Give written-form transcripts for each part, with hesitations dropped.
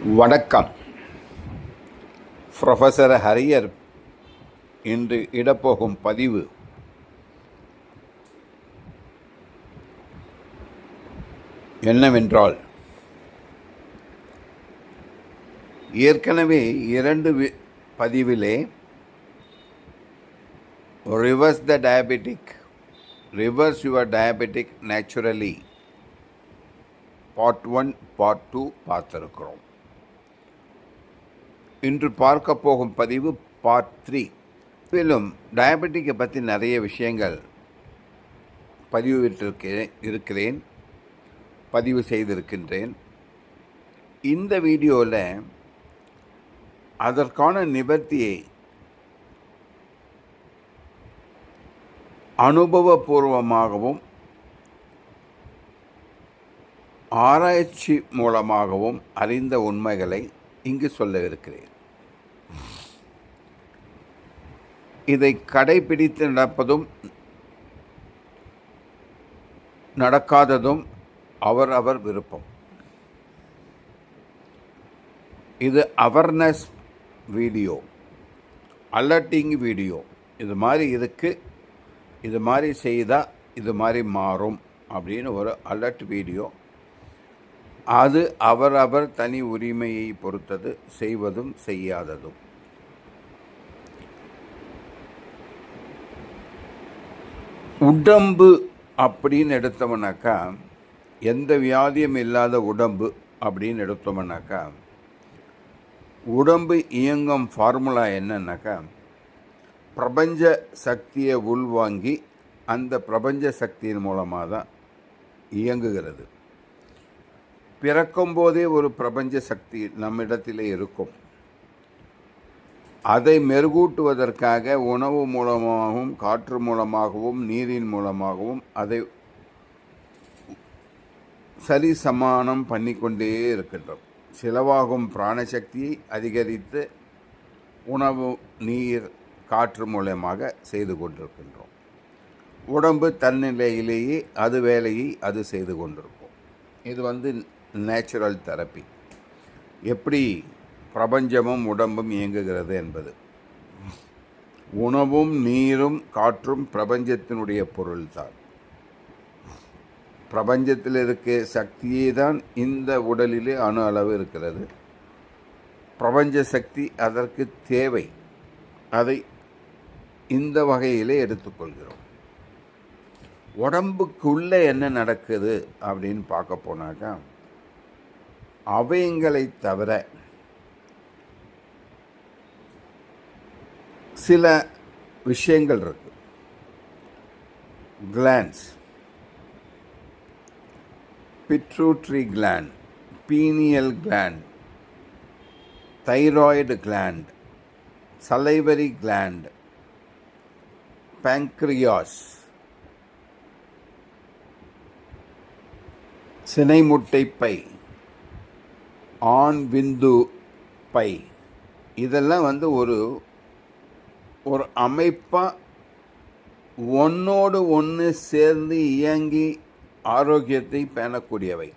வணக்கம். Professor Harrier இன்று இடப்போகும் பதிவு என்னவென்றால், ஏற்கனவே 2 பதிவிலே reverse your diabetic naturally part 1 part 2 பார்த்திருக்கிறோம். இன்று பார்க்க போகும் பதிவு பார்ட் 3. மேலும் டயபெட்டிக்கை பற்றி நிறைய விஷயங்கள் பதிவு செய்திருக்கின்றேன். இந்த வீடியோவில் அதற்கான நிவர்த்தியை அனுபவபூர்வமாகவும் ஆராய்ச்சி மூலமாகவும் அறிந்த உண்மைகளை இங்கு சொல்லவிருக்கிறேன். இதை கடைபிடித்து நடப்பதும் நடக்காததும் அவரவர் விருப்பம். இது அவேர்னஸ் வீடியோ, அலர்ட்டிங் வீடியோ. இது மாதிரி இருக்குது, இது மாதிரி செய்தால் இது மாதிரி மாறும் அப்படின்னு ஒரு அலர்ட் வீடியோ. அது அவரவர் தனி உரிமையை பொறுத்தது, செய்வதும் செய்யாததும். உடம்பு அப்படின்னு எடுத்தோம்னாக்கா, எந்த வியாதியும் இல்லாத உடம்பு அப்படின்னு எடுத்தோம்னாக்கா, உடம்பு இயங்கும் ஃபார்முலா என்னன்னாக்கா, பிரபஞ்ச சக்தியை உள்வாங்கி அந்த பிரபஞ்ச சக்தியின் மூலமாக தான் இயங்குகிறது. பிறக்கும்போதே ஒரு பிரபஞ்ச சக்தி நம்மிடத்திலே இருக்கும். அதை மெருகூட்டுவதற்காக உணவு மூலமாகவும் காற்று மூலமாகவும் நீரின் மூலமாகவும் அதை சரி சமானம் பண்ணிக்கொண்டே இருக்கின்றோம். செலவாகும் பிராணசக்தியை அதிகரித்து உணவு நீர் காற்று மூலமாக செய்து கொண்டிருக்கின்றோம். உடம்பு தன்னிலையிலேயே அது வேலையை அது செய்து கொண்டிருக்கும். இது நேச்சுரல் தெரப்பி. எப்படி பிரபஞ்சமும் உடம்பும் இயங்குகிறது என்பது. உணவும் நீரும் காற்றும் பிரபஞ்சத்தினுடைய பொருள்தான். பிரபஞ்சத்தில் இருக்க சக்தியே தான் இந்த உடலிலே அணு அளவு இருக்கிறது. பிரபஞ்ச சக்தி அதற்கு தேவை. அதை இந்த வகையிலே எடுத்துக்கொள்கிறோம். உடம்புக்குள்ளே என்ன நடக்குது அப்படின்னு பார்க்க போனாக்கா, அவயங்களை தவிர சில விஷயங்கள் இருக்கு. Glands, pituitary gland, pineal gland, thyroid gland, salivary gland, pancreas, சினைமுட்டை பை, ஆண் விந்து பை, இதெல்லாம் ஒரு அமைப்பாக ஒன்றோடு ஒன்று சேர்ந்து இயங்கி ஆரோக்கியத்தை பேணக்கூடியவை.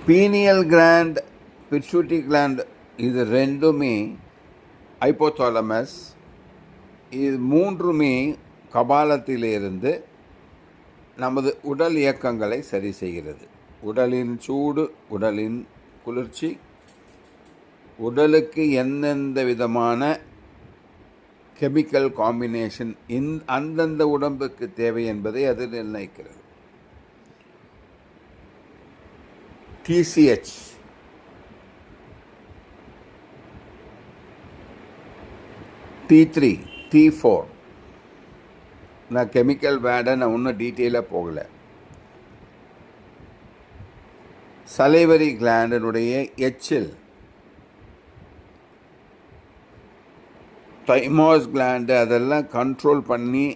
பீனியல் கிளாண்ட், பிட்யூட்டரி கிளாண்ட், இது ரெண்டுமே ஹைப்போதாலமஸ், இது மூன்றுமே கபாலத்திலிருந்து நமது உடல் இயக்கங்களை சரி செய்கிறது. உடலின் சூடு, உடலின் குளிர்ச்சி, உடலுக்கு எந்தெந்த விதமான கெமிக்கல் காம்பினேஷன் அந்தந்த உடம்புக்கு தேவை என்பதை அது நிர்ணயிக்கிறது. TCH, T3, T4, நான் கெமிக்கல் வேர்டை நான் இன்னும் டீட்டெயிலாக போகலை. சலைவரி கிளாண்டினுடைய எச்சில், தைமாஸ் கிளாண்டு, அதெல்லாம் கண்ட்ரோல் பண்ணி,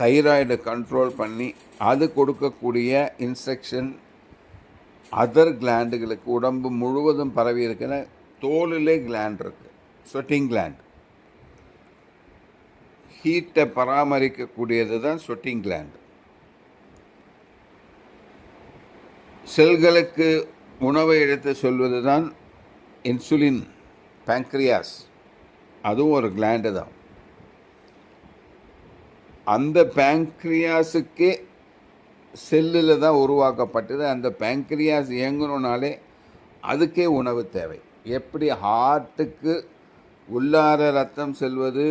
தைராய்டு கண்ட்ரோல் பண்ணி, அது கொடுக்கக்கூடிய இன்ஸ்ட்ரக்ஷன் அதர் கிளாண்டுகளுக்கு உடம்பு முழுவதும் பரவி இருக்கிற தோலிலே கிளாண்ட் இருக்குது. ஸ்வெட்டிங் கிளாண்ட், ஹீட்டை பராமரிக்கக்கூடியது தான் ஸ்வெட்டிங் கிளாண்ட். செல்களுக்கு உணவை எடுத்து சொல்வது தான் இன்சுலின், பேங்க்ரியாஸ். அதுவும் ஒரு கிளாண்டு தான். அந்த பேங்க்ரியாஸுக்கே செல்லில் தான் உருவாக்கப்பட்டது. அந்த பேங்க்ரியாஸ் இயங்கணுனாலே அதுக்கே உணவு தேவை. எப்படி ஹார்ட்டுக்கு உள்ளார ரத்தம் செல்வது,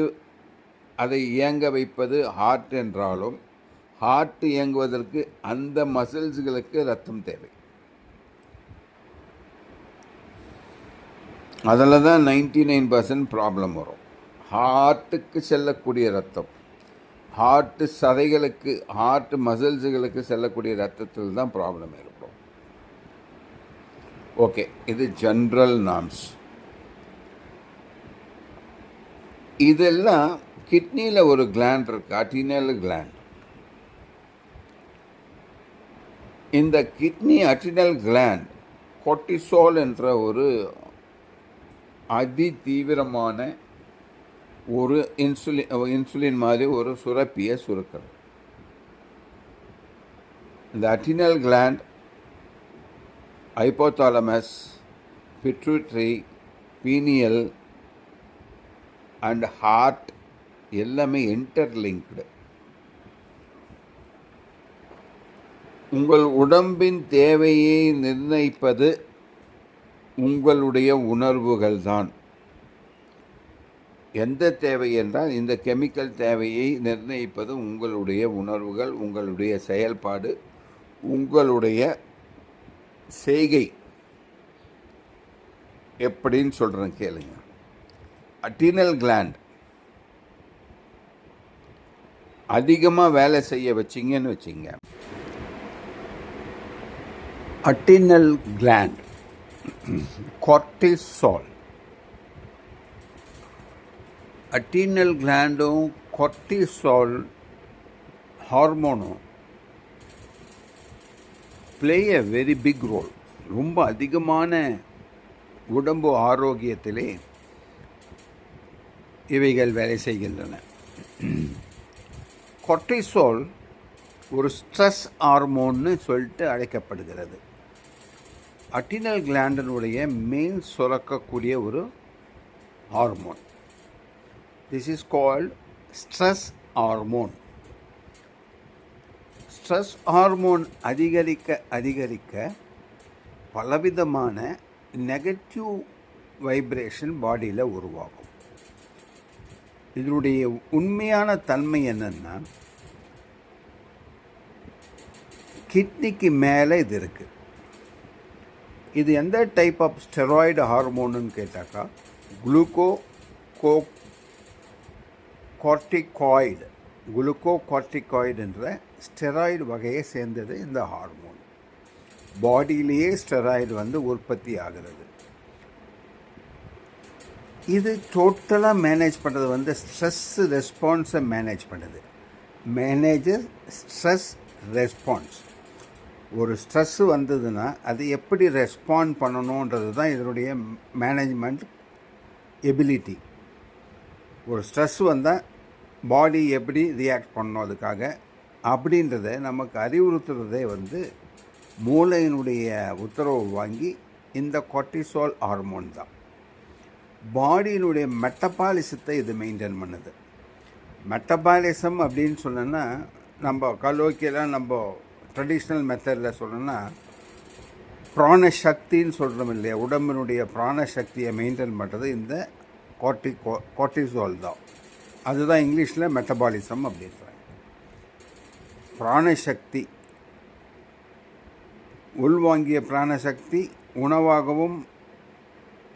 அதை இயங்க வைப்பது ஹார்ட் என்றாலும், ஹார்ட் இயங்குவதற்கு அந்த மசில்ஸ்களுக்கு ரத்தம் தேவை. அதில் தான் 99% ப்ராப்ளம் வரும். ஹார்ட்டுக்கு செல்லக்கூடிய ரத்தம், ஹார்ட்டு சதைகளுக்கு, ஹார்ட் மசில்ஸுகளுக்கு செல்லக்கூடிய ரத்தத்தில் தான் ப்ராப்ளம் ஏற்படும். ஓகே, இது ஜென்ரல் நார்ம்ஸ். இதெல்லாம் கிட்னியில் ஒரு கிளாண்ட் இருக்குது, அட்டினல் கிளாண்ட். இந்த கிட்னி அட்டினல் கிளாண்ட் கோர்ட்டிசோல் என்ற ஒரு அதி தீவிரமான ஒரு இன்சுலின் மாதிரி ஒரு சுரப்பியை சுரக்கிறது. இந்த adrenal gland hypothalamus, pituitary, pineal and heart எல்லாமே இன்டர்லிங்க்டு. உங்கள் உடம்பின் தேவையை நிர்ணயிப்பது உங்களுடைய உணர்வுகள் தான். எந்த தேவை என்றால் இந்த கெமிக்கல் தேவையை நிர்ணயிப்பது உங்களுடைய உணர்வுகள், உங்களுடைய செயல்பாடு, உங்களுடைய செய்கை. எப்படின்னு சொல்கிறேன் கேளுங்க. அட்டினல் கிளாண்ட் அதிகமாக வேலை செய்ய வச்சிங்கன்னு வச்சிங்க, அட்டினல் கிளாண்ட் கார்ட்டிசால், அட்டினல் கிளாண்டும் கார்ட்டிசால் ஹார்மோனும் play a very big role. ரொம்ப அதிகமான உடம்பு ஆரோக்கியத்திலே இவைகள் வேலை செய்கின்றன. கார்ட்டிசால் ஒரு ஸ்ட்ரெஸ் ஹார்மோன்னு சொல்லிட்டு அழைக்கப்படுகிறது. அட்டினல் கிளாண்டினுடைய மெயின் சுரக்கக்கூடிய ஒரு hormone. This is called stress hormone. Stress hormone அதிகரிக்க அதிகரிக்க பலவிதமான நெகட்டிவ் வைப்ரேஷன் பாடியில் உருவாகும். இதனுடைய உண்மையான தன்மை என்னென்னா, கிட்னிக்கு மேலே இது இருக்குது. இது எந்த டைப் ஆஃப் ஸ்டெராய்டு ஹார்மோனுன்னு கேட்டாக்கா, குளுக்கோகார்டிகாய்டு என்ற ஸ்டெராய்டு வகையை சேர்ந்தது இந்த ஹார்மோன். பாடியிலேயே ஸ்டெராய்டு உற்பத்தி ஆகிறது. இது டோட்டலாக மேனேஜ் பண்ணுறது ஸ்ட்ரெஸ் ரெஸ்பான்ஸை மேனேஜ் பண்ணுது. Manager stress response. ஒரு ஸ்ட்ரெஸ்ஸு வந்ததுன்னா அது எப்படி ரெஸ்பாண்ட் பண்ணணுன்றது தான் இதனுடைய மேனேஜ்மெண்ட் எபிலிட்டி. ஒரு ஸ்ட்ரெஸ் வந்தால் பாடி எப்படி ரியாக்ட் பண்ணணும் அதுக்காக அப்படின்றத நமக்கு அறிவுறுத்துறதே மூளையினுடைய உத்தரவு வாங்கி இந்த கார்ட்டிசால் ஹார்மோன் தான். பாடியினுடைய மெட்டபாலிசத்தை இது மெயின்டைன் பண்ணுது. மெட்டபாலிசம் அப்படின்னு சொன்னோன்னா, நம்ம கலோக்கியெல்லாம் நம்ம ட்ரெடிஷ்னல் மெத்தடில் சொல்லணும்னா பிராணசக்தின்னு சொல்கிறோம் இல்லையா, உடம்பினுடைய பிராணசக்தியை மெயின்டைன் பண்ணுறது இந்த கார்ட்டிசால் தான். அதுதான் இங்கிலீஷில் மெட்டபாலிசம் அப்படின்றாங்க. பிராணசக்தி, உள்வாங்கிய பிராணசக்தி, உணவாகவும்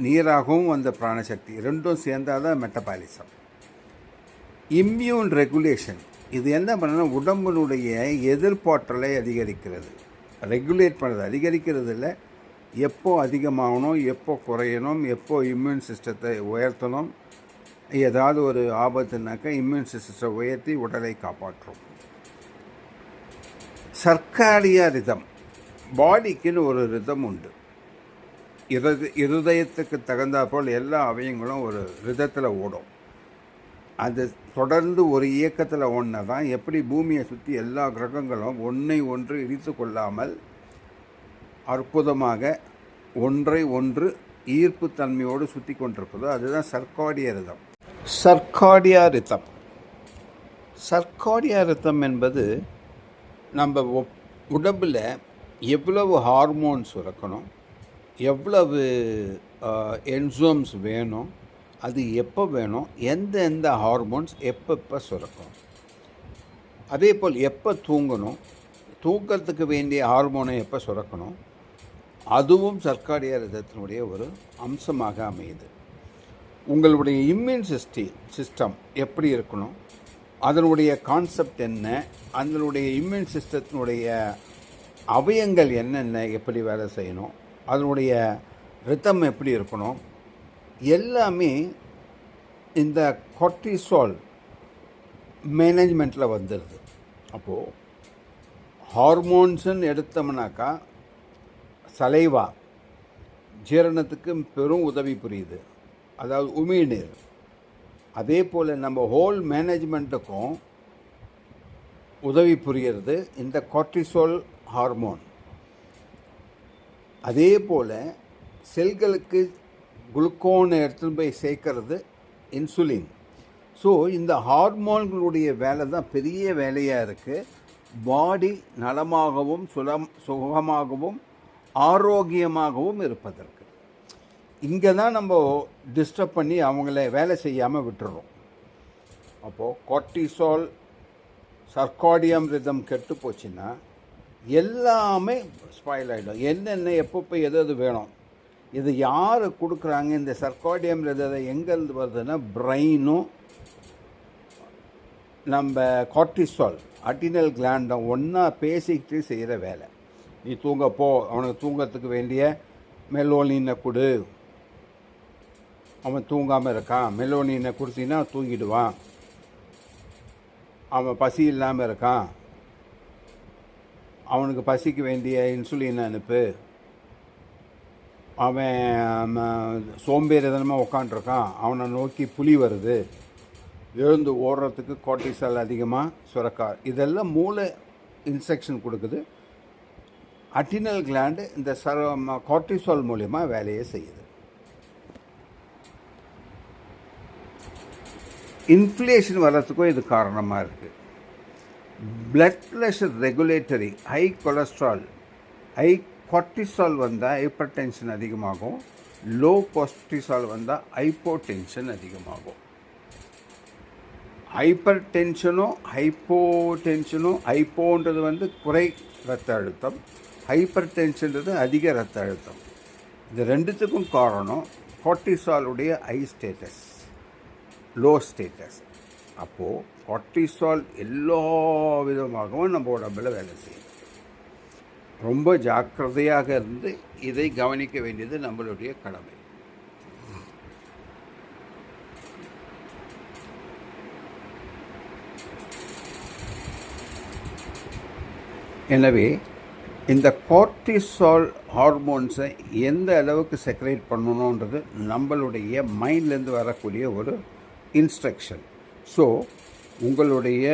நீராகவும் வந்த பிராணசக்தி ரெண்டும் சேர்ந்தால் தான் மெட்டபாலிசம். Immune regulation. இது என்ன பண்ணனா, உடம்பினுடைய எதிர்ப்பாற்றலை அதிகரிக்கிறது. ரெகுலேட் பண்ணுறது, அதிகரிக்கிறது இல்லை, எப்போ அதிகமாகணும், எப்போ குறையணும், எப்போ இம்யூன் சிஸ்டத்தை உயர்த்தணும், ஏதாவது ஒரு ஆபத்துனாக்கா இம்யூன் சிஸ்டத்தை உயர்த்தி உடலை காப்பாற்றும். சர்க்காரியா ரிதம். பாடிக்குன்னு ஒரு ரிதம் உண்டு. இருதயத்துக்கு தகுந்தாற்போல் எல்லா அவயங்களும் ஒரு ரிதத்தில் ஓடும். அது தொடர்ந்து ஒரு இயக்கத்தில் ஓடினா தான் எப்படி பூமியை சுற்றி எல்லா கிரகங்களும் ஒன்றை ஒன்று இடித்து கொள்ளாமல் அற்புதமாக ஒன்றை ஒன்று ஈர்ப்பு தன்மையோடு சுற்றி கொண்டிருக்குதோ அதுதான் சர்க்காடியா ரிதம். சர்க்காடியா ரிதம் சர்க்காடியா ரிதம் என்பது நம்ம உடம்பில் எவ்வளவு ஹார்மோன்ஸ் சுரக்கணும், எவ்வளவு என்சைம்ஸ் வேணும், அது எப்போ வேணும், எந்த ஹார்மோன்ஸ் எப்போ சுரக்கணும், அதே போல் எப்போ தூங்கணும், தூக்கத்துக்கு வேண்டிய ஹார்மோனை எப்போ சுரக்கணும், அதுவும் சர்க்காடியா ரிதத்தினுடைய ஒரு அம்சமாக அமையுது. உங்களுடைய இம்யூன் சிஸ்டம் எப்படி இருக்கணும், அதனுடைய கான்செப்ட் என்ன, அதனுடைய இம்யூன் சிஸ்டத்தினுடைய அவயங்கள் என்னென்ன, எப்படி வேலை செய்யணும், அதனுடைய ரிதம் எப்படி இருக்கணும், எல்லாமே இந்த கார்டிசால் மேனேஜ்மெண்ட்டில் வந்துடுது. அப்போது ஹார்மோன்ஸுன்னு எடுத்தோம்னாக்கா சலைவா ஜீரணத்துக்கு பெரும் உதவி புரியுது, அதாவது உமிழ்நீர். அதே போல் நம்ம ஹோல் மேனேஜ்மெண்ட்டுக்கும் உதவி புரிகிறது இந்த கார்டிசால் ஹார்மோன். அதே போல் செல்களுக்கு குளுக்கோனை எடுத்துன்னு போய் சேர்க்கறது இன்சுலின். ஸோ இந்த ஹார்மோன்களுடைய வேலை தான் பெரிய வேலையாக இருக்குது. பாடி நலமாகவும் சுகமாகவும் ஆரோக்கியமாகவும் இருப்பதற்கு. இங்கே தான் நம்ம டிஸ்டர்ப் பண்ணி அவங்கள வேலை செய்யாமல் விட்டுறோம். அப்போது கார்டிசால் சர்க்காடியம் ரிதம் கெட்டு போச்சுன்னா எல்லாமே ஸ்பாயில் ஆகிடும். என்னென்ன எப்பப்போ எது வேணும், இது யார் கொடுக்குறாங்க, இந்த சர்க்காடியம் ரிதத்தை எங்கேருந்து வருதுன்னா பிரெயினும் நம்ம கார்டிசால் அட்டினல் கிளாண்டும் ஒன்றா பேசிக்கிட்டு செய்கிற வேலை. நீ தூங்கப்போ, அவனுக்கு தூங்கத்துக்கு வேண்டிய மெலோனினை கொடு, அவன் தூங்காமல் இருக்கான், மெலோனினை கொடுத்தீங்கன்னா தூங்கிடுவான். அவன் பசி இல்லாமல் இருக்கான், அவனுக்கு பசிக்கு வேண்டிய இன்சுலின் அனுப்பு. அவன் சோம்பேறித்தனமாக உட்காண்ட்ருக்கான், அவனை நோக்கி புலி வருது, எழுந்து ஓடுறதுக்கு கார்டிசால் அதிகமாக சுரக்கா. இதெல்லாம் மூளை இன்ஸ்ட்ரக்ஷன் கொடுக்குது. அட்டினல் கிளாண்டு இந்த கார்டிசால் மூலமா வேலையை செய்யுது. இன்ஃப்ளேஷன் வர்றதுக்கும் இது காரணமாக இருக்குது. Blood pressure regulatory, high cholesterol, high cortisol வந்தால் ஹைப்பர் டென்ஷன் அதிகமாகும், லோ கார்டிசால் வந்தால் ஹைப்போ டென்ஷன் அதிகமாகும். ஹைப்பர் டென்ஷனும் ஹைப்போ டென்ஷனும், ஹைப்போன்றது குறை இரத்த அழுத்தம், ஹைப்பர் டென்ஷன்றது அதிக இரத்த அழுத்தம். இது ரெண்டுத்துக்கும் காரணம் கார்டிசாலுடைய ஹை ஸ்டேட்டஸ், லோ ஸ்டேட்டஸ். அப்போது கார்டிசால் எல்லா விதமாகவும் நம்ம உடம்பில் வேலை செய்யும். ரொம்ப ஜாக்கிரதையாக இருந்து இதை கவனிக்க வேண்டியது நம்மளுடைய கடமை. எனவே இந்த கார்டிசால் ஹார்மோன்ஸை எந்த அளவுக்கு செக்ரேட் பண்ணணுன்றது நம்மளுடைய மைண்ட்லேருந்து வரக்கூடிய ஒரு இன்ஸ்ட்ரக்ஷன். ஸோ உங்களுடைய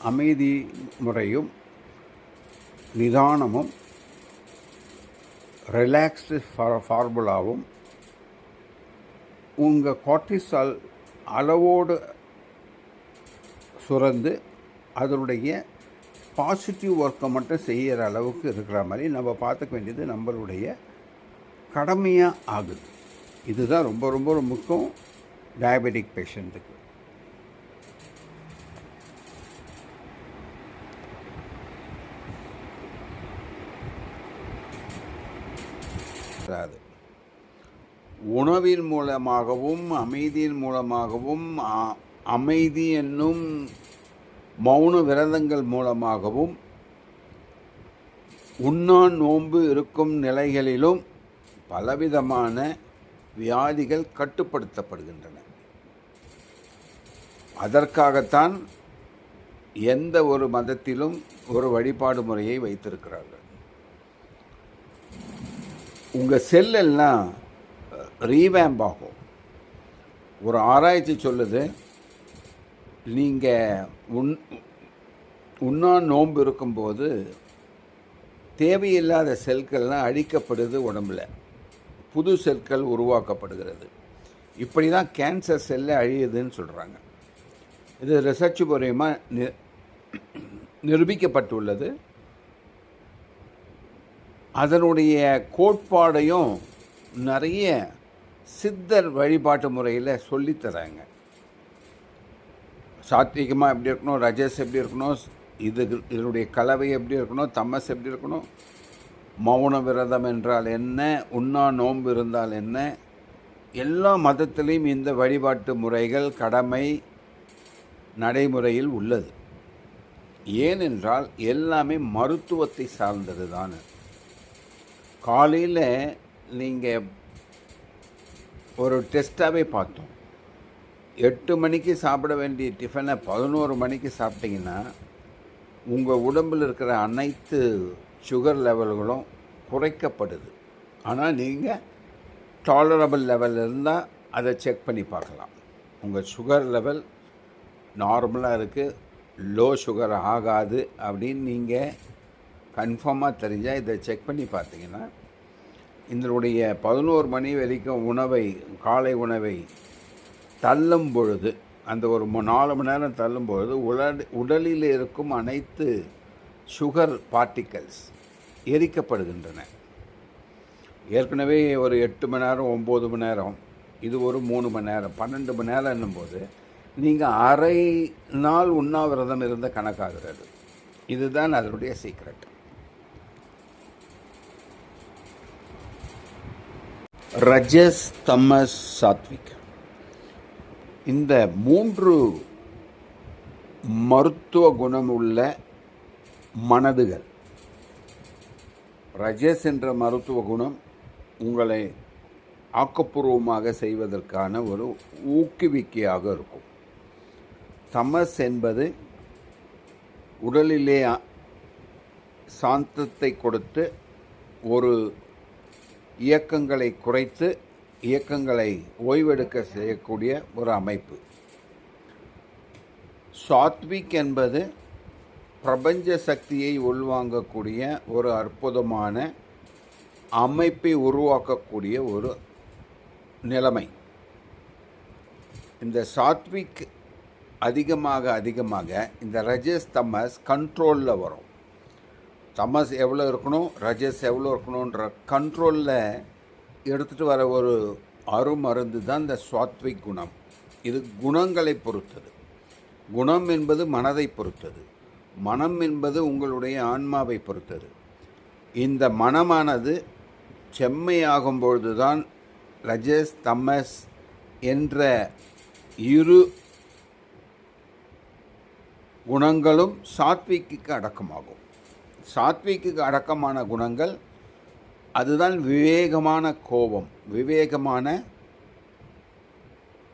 அமைதி முறையும் நிதானமும் ரிலாக்ஸ்டு ஃபார்முலாவும் உங்கள் கார்டிசால் அளவோடு சுரந்து அதனுடைய பாசிட்டிவ் ஒர்க்கை மட்டும் செய்கிற அளவுக்கு இருக்கிற மாதிரி நம்ம பார்த்துக்க வேண்டியது நம்மளுடைய கடமையாக ஆகுது. இதுதான் ரொம்ப ரொம்ப முக்கியம் டயபெட்டிக் பேஷண்ட்டுக்கு. உணவின் மூலமாகவும் அமைதியின் மூலமாகவும் அமைதி என்னும் மௌன விரதங்கள் மூலமாகவும் உண்ணான் நோன்பு இருக்கும் நிலைகளிலும் பலவிதமான வியாதிகள் கட்டுப்படுத்தப்படுகின்றன. அதற்காகத்தான் எந்த ஒரு மதத்திலும் ஒரு வழிபாடு முறையை வைத்திருக்கிறார்கள். உங்கள் செல்லெல்லாம் ரீவேம்ப் ஆகும். ஒரு ஆராய்ச்சி சொல்லுது, நீங்கள் உண்ணா நோன்பு இருக்கும்போது தேவையில்லாத செல்கள்லாம் அழிக்கப்படுது உடம்பில், புது செல்கள் உருவாக்கப்படுகிறது. இப்படி தான் கேன்சர் செல்லை அழியுதுன்னு சொல்கிறாங்க. இது ரிசர்ச் மூலமாக நிரூபிக்கப்பட்டுள்ளது. அதனுடைய கோட்பாடையும் நிறைய சித்தர் வழிபாட்டு முறையில் சொல்லித்தராங்க. சாத்விகமாக எப்படி இருக்கணும், ரஜஸ் எப்படி இருக்கணும், இதனுடைய கலவை எப்படி இருக்கணும், தமஸ் எப்படி இருக்கணும், மௌன விரதம் என்றால் என்ன, உண்ணா நோன்பு இருந்தால் என்ன, எல்லா மதத்திலையும் இந்த வழிபாட்டு முறைகள் கடமை நடைமுறையில் உள்ளது. ஏனென்றால் எல்லாமே மருத்துவத்தை சார்ந்தது தான். காலையில் நீங்கள் ஒரு டெஸ்ட்டாகவே பார்த்தோம். 8 மணிக்கு சாப்பிட வேண்டிய டிஃபனை 11 மணிக்கு சாப்பிட்டீங்கன்னா உங்கள் உடம்பில் இருக்கிற அனைத்து சுகர் லெவல்களும் குறைக்கப்படுது. ஆனால் நீங்கள் டாலரபிள் லெவலில் இருந்தால் அதை செக் பண்ணி பார்க்கலாம். உங்கள் சுகர் லெவல் நார்மலாக இருக்குது, லோ சுகர் ஆகாது அப்படின்னு நீங்கள் கன்ஃபார்மாக தெரிஞ்சால் இதை செக் பண்ணி பார்த்தீங்கன்னா இதனுடைய 11 மணி வரைக்கும் காலை உணவை தள்ளும் பொழுது, அந்த ஒரு 4 மணி நேரம் தள்ளும் பொழுது உடலில் இருக்கும் அனைத்து சுகர் பார்ட்டிகல்ஸ் எரிக்கப்படுகின்றன. ஏற்கனவே ஒரு 8 மணி நேரம் 9 மணி நேரம், இது ஒரு 3 மணி நேரம் 12 மணி நேரம் என்னும்போது நீங்கள் அரை நாள் உண்ணாவிரதம் இருந்த கணக்காகிறது. இதுதான் அதனுடைய சீக்ரெட். ரஜஸ், தமஸ், சாத்விக், இந்த 3 மருத்துவ குணம் உள்ள மனதுகள். ரஜஸ் என்ற மருத்துவ குணம் உங்களை ஆக்கப்பூர்வமாக செய்வதற்கான ஒரு ஊக்குவிக்கையாக இருக்கும். தமஸ் என்பது உடலிலே சாந்தத்தை கொடுத்து ஒரு இயக்கங்களை குறைத்து இயக்கங்களை ஓய்வெடுக்க செய்யக்கூடிய ஒரு அமைப்பு. சாத்விக் என்பது பிரபஞ்ச சக்தியை உள்வாங்கக்கூடிய ஒரு அற்புதமான அமைப்பை உருவாக்கக்கூடிய ஒரு நிலைமை. இந்த சாத்விக் அதிகமாக இந்த ரஜஸ் தமஸ் கண்ட்ரோலில் வரும். தமஸ் எவ்வளோ இருக்கணும், ரஜஸ் எவ்வளோ இருக்கணுன்ற கண்ட்ரோலில் எடுத்துகிட்டு வர ஒரு அருமருந்து தான் இந்த சாத்விக் குணம். இது குணங்களை பொறுத்தது. குணம் என்பது மனதை பொறுத்தது, மனம் என்பது உங்களுடைய ஆன்மாவை பொறுத்தது. இந்த மனமானது செம்மையாகும் பொழுதுதான் ரஜஸ் தமஸ் என்ற இரு குணங்களும் சாத்விக்கு அடக்கமாகும். சாத்விக்கு அடக்கமான குணங்கள் அதுதான் விவேகமான கோபம், விவேகமான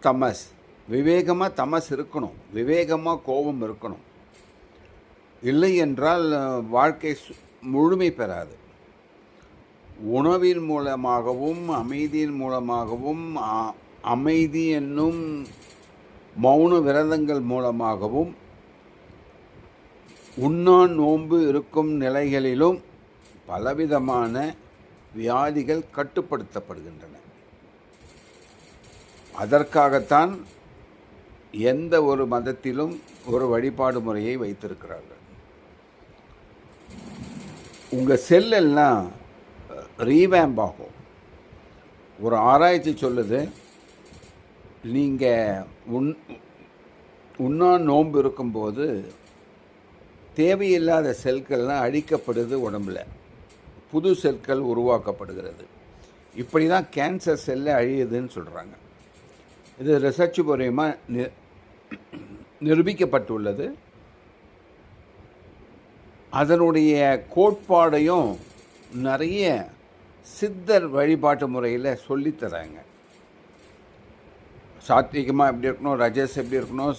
தமஸ். விவேகமாக தமஸ் இருக்கணும், விவேகமாக கோபம் இருக்கணும். இல்லை என்றால் வாழ்க்கை முழுமை பெறாது. உணவின் மூலமாகவும் அமைதியின் மூலமாகவும் அமைதி என்னும் மௌன விரதங்கள் மூலமாகவும் உண்ணா நோன்பு இருக்கும் நிலைகளிலும் பலவிதமான வியாதிகள் கட்டுப்படுத்தப்படுகின்றன. அதற்காகத்தான் எந்த ஒரு மதத்திலும் ஒரு வழிபாடு முறையை வைத்திருக்கிறார்கள். உங்கள் செல்லெல்லாம் ரீவேம்ப் ஆகும். ஒரு ஆராய்ச்சி சொல்லுது, நீங்கள் உண்ணா நோன்பு இருக்கும்போது தேவையில்லாத செல்கள்லாம் அழிக்கப்படுது உடம்பில், புது செல்கள் உருவாக்கப்படுகிறது. இப்படி தான் கேன்சர் செல்லை அழியுதுன்னு சொல்கிறாங்க. இது ரிசர்ச் மூலமாக நிரூபிக்கப்பட்டுள்ளது. அதனுடைய கோட்பாடையும் நிறைய சித்தர் வழிபாட்டு முறையில் சொல்லித்தராங்க. சாத்விகமாக எப்படி இருக்கணும், ரஜஸ் எப்படி இருக்கணும்,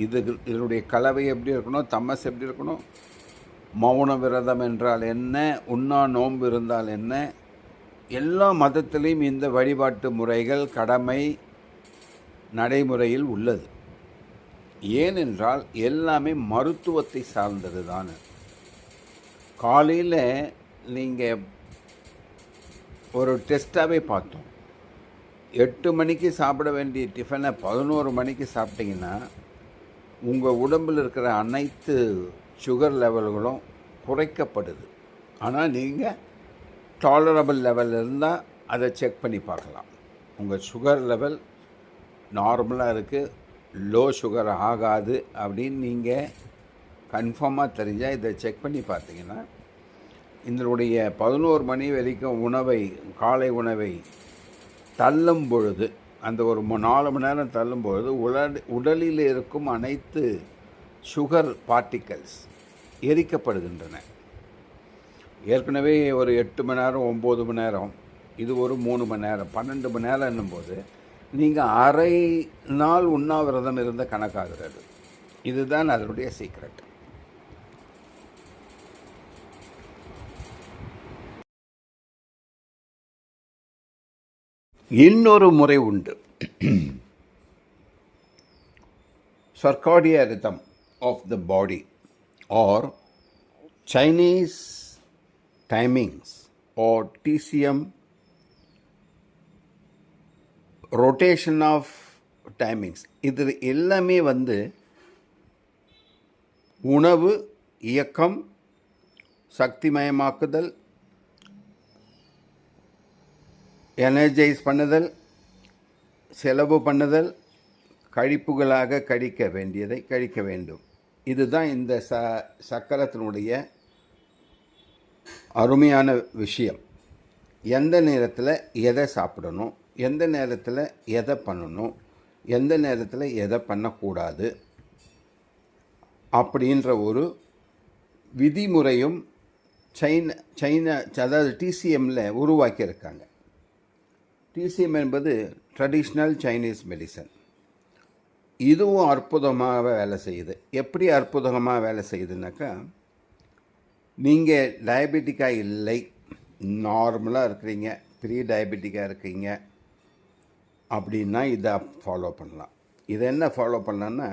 இதனுடைய கலவை எப்படி இருக்கணும், தமஸ் எப்படி இருக்கணும், மௌன விரதம் என்றால் என்ன, உண்ணா நோன்பு இருந்தால் என்ன, எல்லா மதத்திலையும் இந்த வழிபாட்டு முறைகள் கடமை நடைமுறையில் உள்ளது. ஏனென்றால் எல்லாமே மருத்துவத்தை சார்ந்தது தான். காலையில் நீங்கள் ஒரு டெஸ்ட்டாகவே பார்த்தோம். 8 மணிக்கு சாப்பிட வேண்டிய டிஃபனை 11 மணிக்கு சாப்பிட்டிங்கன்னா உங்கள் உடம்பில் இருக்கிற அனைத்து சுகர் லெவல்களும் குறைக்கப்படுது. ஆனால் நீங்கள் டாலரபிள் லெவல் இருந்தால் அதை செக் பண்ணி பார்க்கலாம். உங்கள் சுகர் லெவல் நார்மலாக இருக்குது, லோ சுகர் ஆகாது அப்படின்னு நீங்கள் கன்ஃபார்மாக தெரிஞ்சால் இதை செக் பண்ணி பார்த்தீங்கன்னா இதனுடைய 11 மணி வரைக்கும் காலை உணவை தள்ளும் பொழுது, அந்த ஒரு 4 மணி நேரம் தள்ளும் பொழுது உடலில் இருக்கும் அனைத்து சுகர் பார்ட்டிகல்ஸ் எரிக்கப்படுகின்றன. ஏற்கனவே ஒரு 8 மணி நேரம் 9 மணி நேரம், இது ஒரு 3 மணி நேரம் 12 மணி நேரம் என்னும்போது நீங்கள் அரை நாள் உண்ணாவிரதம் இருந்த கணக்காகிறது. இதுதான் அதனுடைய சீக்ரெட். இன்னொரு முறை உண்டு. Circadian rhythm of the body or Chinese timings or TCM, rotation of timings. இது எல்லாமே உணவு, இயக்கம், சக்திமயமாக்குதல், எனர்ஜைஸ் பண்ணுதல், செலவு பண்ணுதல், கழிப்புகளாக கழிக்க வேண்டியதை கழிக்க வேண்டும். இதுதான் இந்த சக்கரத்தினுடைய அருமையான விஷயம். எந்த நேரத்தில் எதை சாப்பிடணும், எந்த நேரத்தில் எதை பண்ணணும், எந்த நேரத்தில் எதை பண்ணக்கூடாது அப்படின்ற ஒரு விதிமுறையும் சைனா அதாவது TCMல உருவாக்கியிருக்காங்க. TCM என்பது ட்ரெடிஷ்னல் சைனீஸ் மெடிசன். இதுவும் அற்புதமாக வேலை செய்யுது. எப்படி அற்புதமாக வேலை செய்யுதுனாக்கா, நீங்கள் டயபெட்டிக்காக இல்லை, நார்மலாக இருக்கிறீங்க, ப்ரீ டயபெட்டிக்காக இருக்கீங்க அப்படின்னா இதை ஃபாலோ பண்ணலாம். இதை என்ன ஃபாலோ பண்ணலான்னா,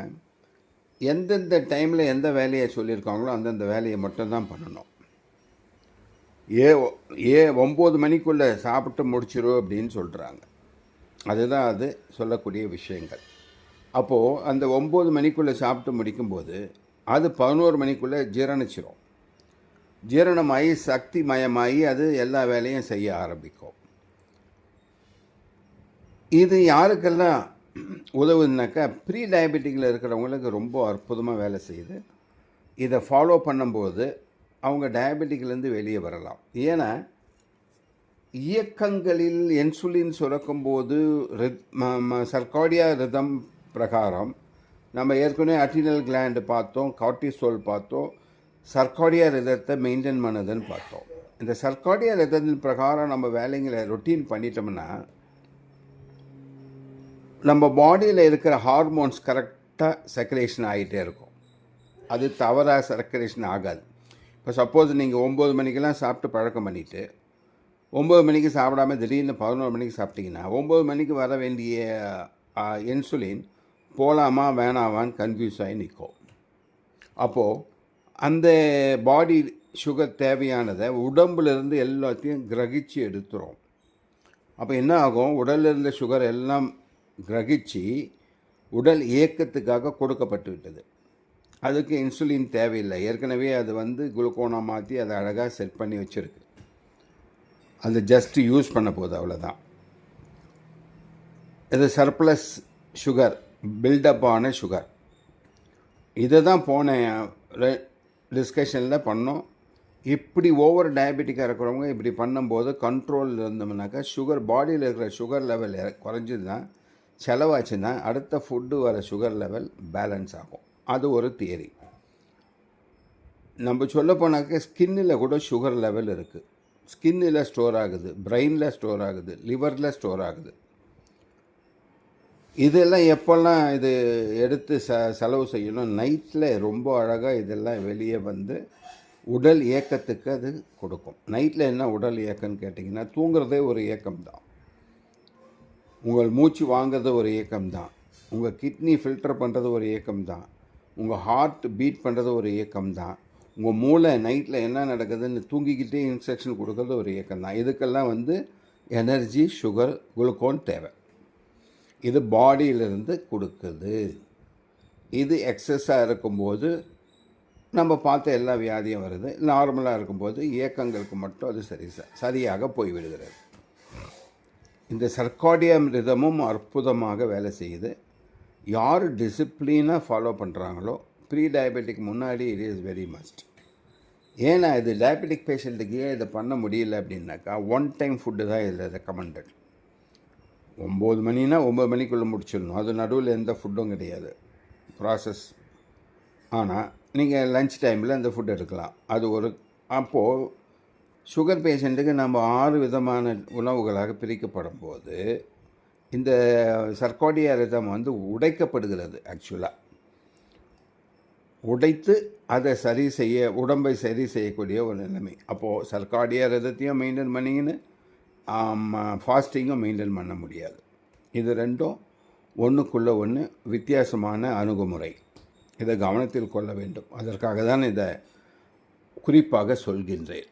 எந்தெந்த டைமில் எந்த வேலையை சொல்லியிருக்காங்களோ அந்தந்த வேலையை மட்டும்தான் பண்ணணும். 9 மணிக்குள்ளே சாப்பிட்டு முடிச்சிடும் அப்படின்னு சொல்கிறாங்க. அதுதான் அது சொல்லக்கூடிய விஷயங்கள். அப்போது அந்த 9 மணிக்குள்ளே சாப்பிட்டு முடிக்கும்போது அது 11 மணிக்குள்ளே ஜீரணிச்சிடும். ஜீரணமாகி சக்தி மயமாகி அது எல்லா வேலையும் செய்ய ஆரம்பிக்கும். இது யாருக்கெல்லாம் உதவுதுனாக்கா, ப்ரீ டயபெட்டிக்கில் இருக்கிறவங்களுக்கு ரொம்ப அற்புதமாக வேலை செய்யுது. இதை ஃபாலோ பண்ணும்போது அவங்க டயபெட்டிக்லேருந்து வெளியே வரலாம். ஏன்னா இயக்கங்களில் இன்சுலின் சுரக்கும்போது சர்க்காடியா ரிதம் பிரகாரம் நம்ம ஏற்கனவே அட்ரினல் கிளாண்டு பார்த்தோம், கார்டிசோல் பார்த்தோம், சர்க்காடியா ரிதத்தை மெயின்டைன் பண்ணுதுன்னு பார்த்தோம். இந்த சர்க்காடியா ரிதத்தின் பிரகாரம் நம்ம வேலைங்களை ரொட்டீன் பண்ணிட்டோம்னா நம்ம பாடியில் இருக்கிற ஹார்மோன்ஸ் கரெக்டாக சர்க்குலேஷன் ஆகிட்டே இருக்கும். அது தவறாக சர்க்குலேஷன் ஆகாது. இப்போ சப்போஸ் நீங்கள் 9 மணிக்கெல்லாம் சாப்பிட்டு பழக்கம் பண்ணிவிட்டு 9 மணிக்கு சாப்பிடாமல் திடீர்னு 11 மணிக்கு சாப்பிட்டிங்கன்னா 9 மணிக்கு வர வேண்டிய இன்சுலின் போகலாமா வேணாமான்னு கன்ஃபியூஸ் ஆகி நிற்கும். அப்போது அந்த பாடி சுகர் தேவையானதை உடம்புலேருந்து எல்லாத்தையும் கிரகிச்சு எடுத்துரும். அப்போ என்ன ஆகும், உடலில் இருந்த சுகர் எல்லாம் கிரகிச்சு உடல் இயக்கத்துக்காக கொடுக்கப்பட்டு விட்டது. அதுக்கு இன்சுலின் தேவையில்லை. ஏற்கனவே அது குளுக்கோனா மாற்றி அதை அழகாக செட் பண்ணி வச்சுருக்கு. அது ஜஸ்ட்டு யூஸ் பண்ண போகுது, அவ்வளோதான். இது சர்ப்ளஸ் சுகர், பில்டப் ஆன சுகர். இதை தான் போன டிஸ்கஷனில் பண்ணோம். இப்படி ஓவர் டயபெட்டிக்காக இருக்கிறவங்க இப்படி பண்ணும்போது கண்ட்ரோலில் இருந்தோம்னாக்கா சுகர் பாடியில் இருக்கிற சுகர் லெவல் குறைஞ்சிதுன்னா, செலவாச்சுன்னா அடுத்த ஃபுட்டு வர சுகர் லெவல் பேலன்ஸ் ஆகும். அது ஒரு தியரி. நம்ம சொல்ல போனாக்க ஸ்கின்னில் கூட சுகர் லெவல் இருக்குது. ஸ்கின்னில் ஸ்டோர் ஆகுது, பிரெயினில் ஸ்டோர் ஆகுது, லிவரில் ஸ்டோர் ஆகுது. இதெல்லாம் எப்போல்லாம் இது எடுத்து செலவு செய்யணும், நைட்டில் ரொம்ப அழகாக இதெல்லாம் வெளியே உடல் இயக்கத்துக்கு அது கொடுக்கும். நைட்டில் என்ன உடல் இயக்கம்னு கேட்டிங்கன்னா, தூங்குறதே ஒரு இயக்கம்தான். உங்கள் மூச்சு வாங்கிறது ஒரு இயக்கம்தான். உங்கள் கிட்னி ஃபில்டர் பண்ணுறது ஒரு இயக்கம்தான். உங்கள் ஹார்ட் பீட் பண்ணுறது ஒரு இயக்கம்தான். உங்கள் மூளை நைட்டில் என்ன நடக்குதுன்னு தூங்கிக்கிட்டே இன்ஸ்ட்ரக்ஷன் கொடுக்குறது ஒரு இயக்கம் தான். இதுக்கெல்லாம் வந்து எனர்ஜி, சுகர், குளுக்கோன் தேவை. இது பாடியிலிருந்து கொடுக்குது. இது எக்ஸஸாக இருக்கும்போது நம்ம பார்த்த எல்லா வியாதியும் வருது. நார்மலாக இருக்கும்போது இயக்கங்களுக்கு மட்டும் அது சரியாக போய்விடுகிறது. இந்த சர்க்காடியம் ரிதமும் அற்புதமாக வேலை செய்யுது. யார் டிசிப்ளினாக ஃபாலோ பண்ணுறாங்களோ ப்ரீ டயபெட்டிக் முன்னாடி இட் இஸ் வெரி மஸ்ட். ஏன்னா இது டயபெட்டிக் பேஷண்ட்டுக்கு ஏன் இதை பண்ண முடியல அப்படின்னாக்கா, ஒன் டைம் ஃபுட்டு தான் இதில் ரெக்கமெண்டட். 9 மணினா 9 மணிக்குள்ளே முடிச்சிடணும். அது நடுவில் எந்த ஃபுட்டும் கிடையாது, ப்ராசஸ். ஆனால் நீங்கள் லன்ச் டைமில் அந்த ஃபுட் எடுக்கலாம். அது ஒரு அப்போது சுகர் பேஷண்ட்டுக்கு நம்ம 6 விதமான உணவுகளாக பிரிக்கப்படும் போது இந்த சர்க்காடியா ரிதம் வந்து உடைக்கப்படுகிறது. ஆக்சுவலாக உடைத்து அதை சரி செய்ய, உடம்பை சரி செய்யக்கூடிய ஒரு நிலைமை. அப்போது சர்க்காடியா ரிதத்தையும் மெயின்டைன் பண்ணிங்கன்னு ஃபாஸ்டிங்கும் மெயின்டைன் பண்ண முடியாது. இது ரெண்டும் ஒன்றுக்குள்ளே ஒன்று வித்தியாசமான அணுகுமுறை. இதை கவனத்தில் கொள்ள வேண்டும். அதற்காக தான் இதை குறிப்பாக சொல்கின்றேன்.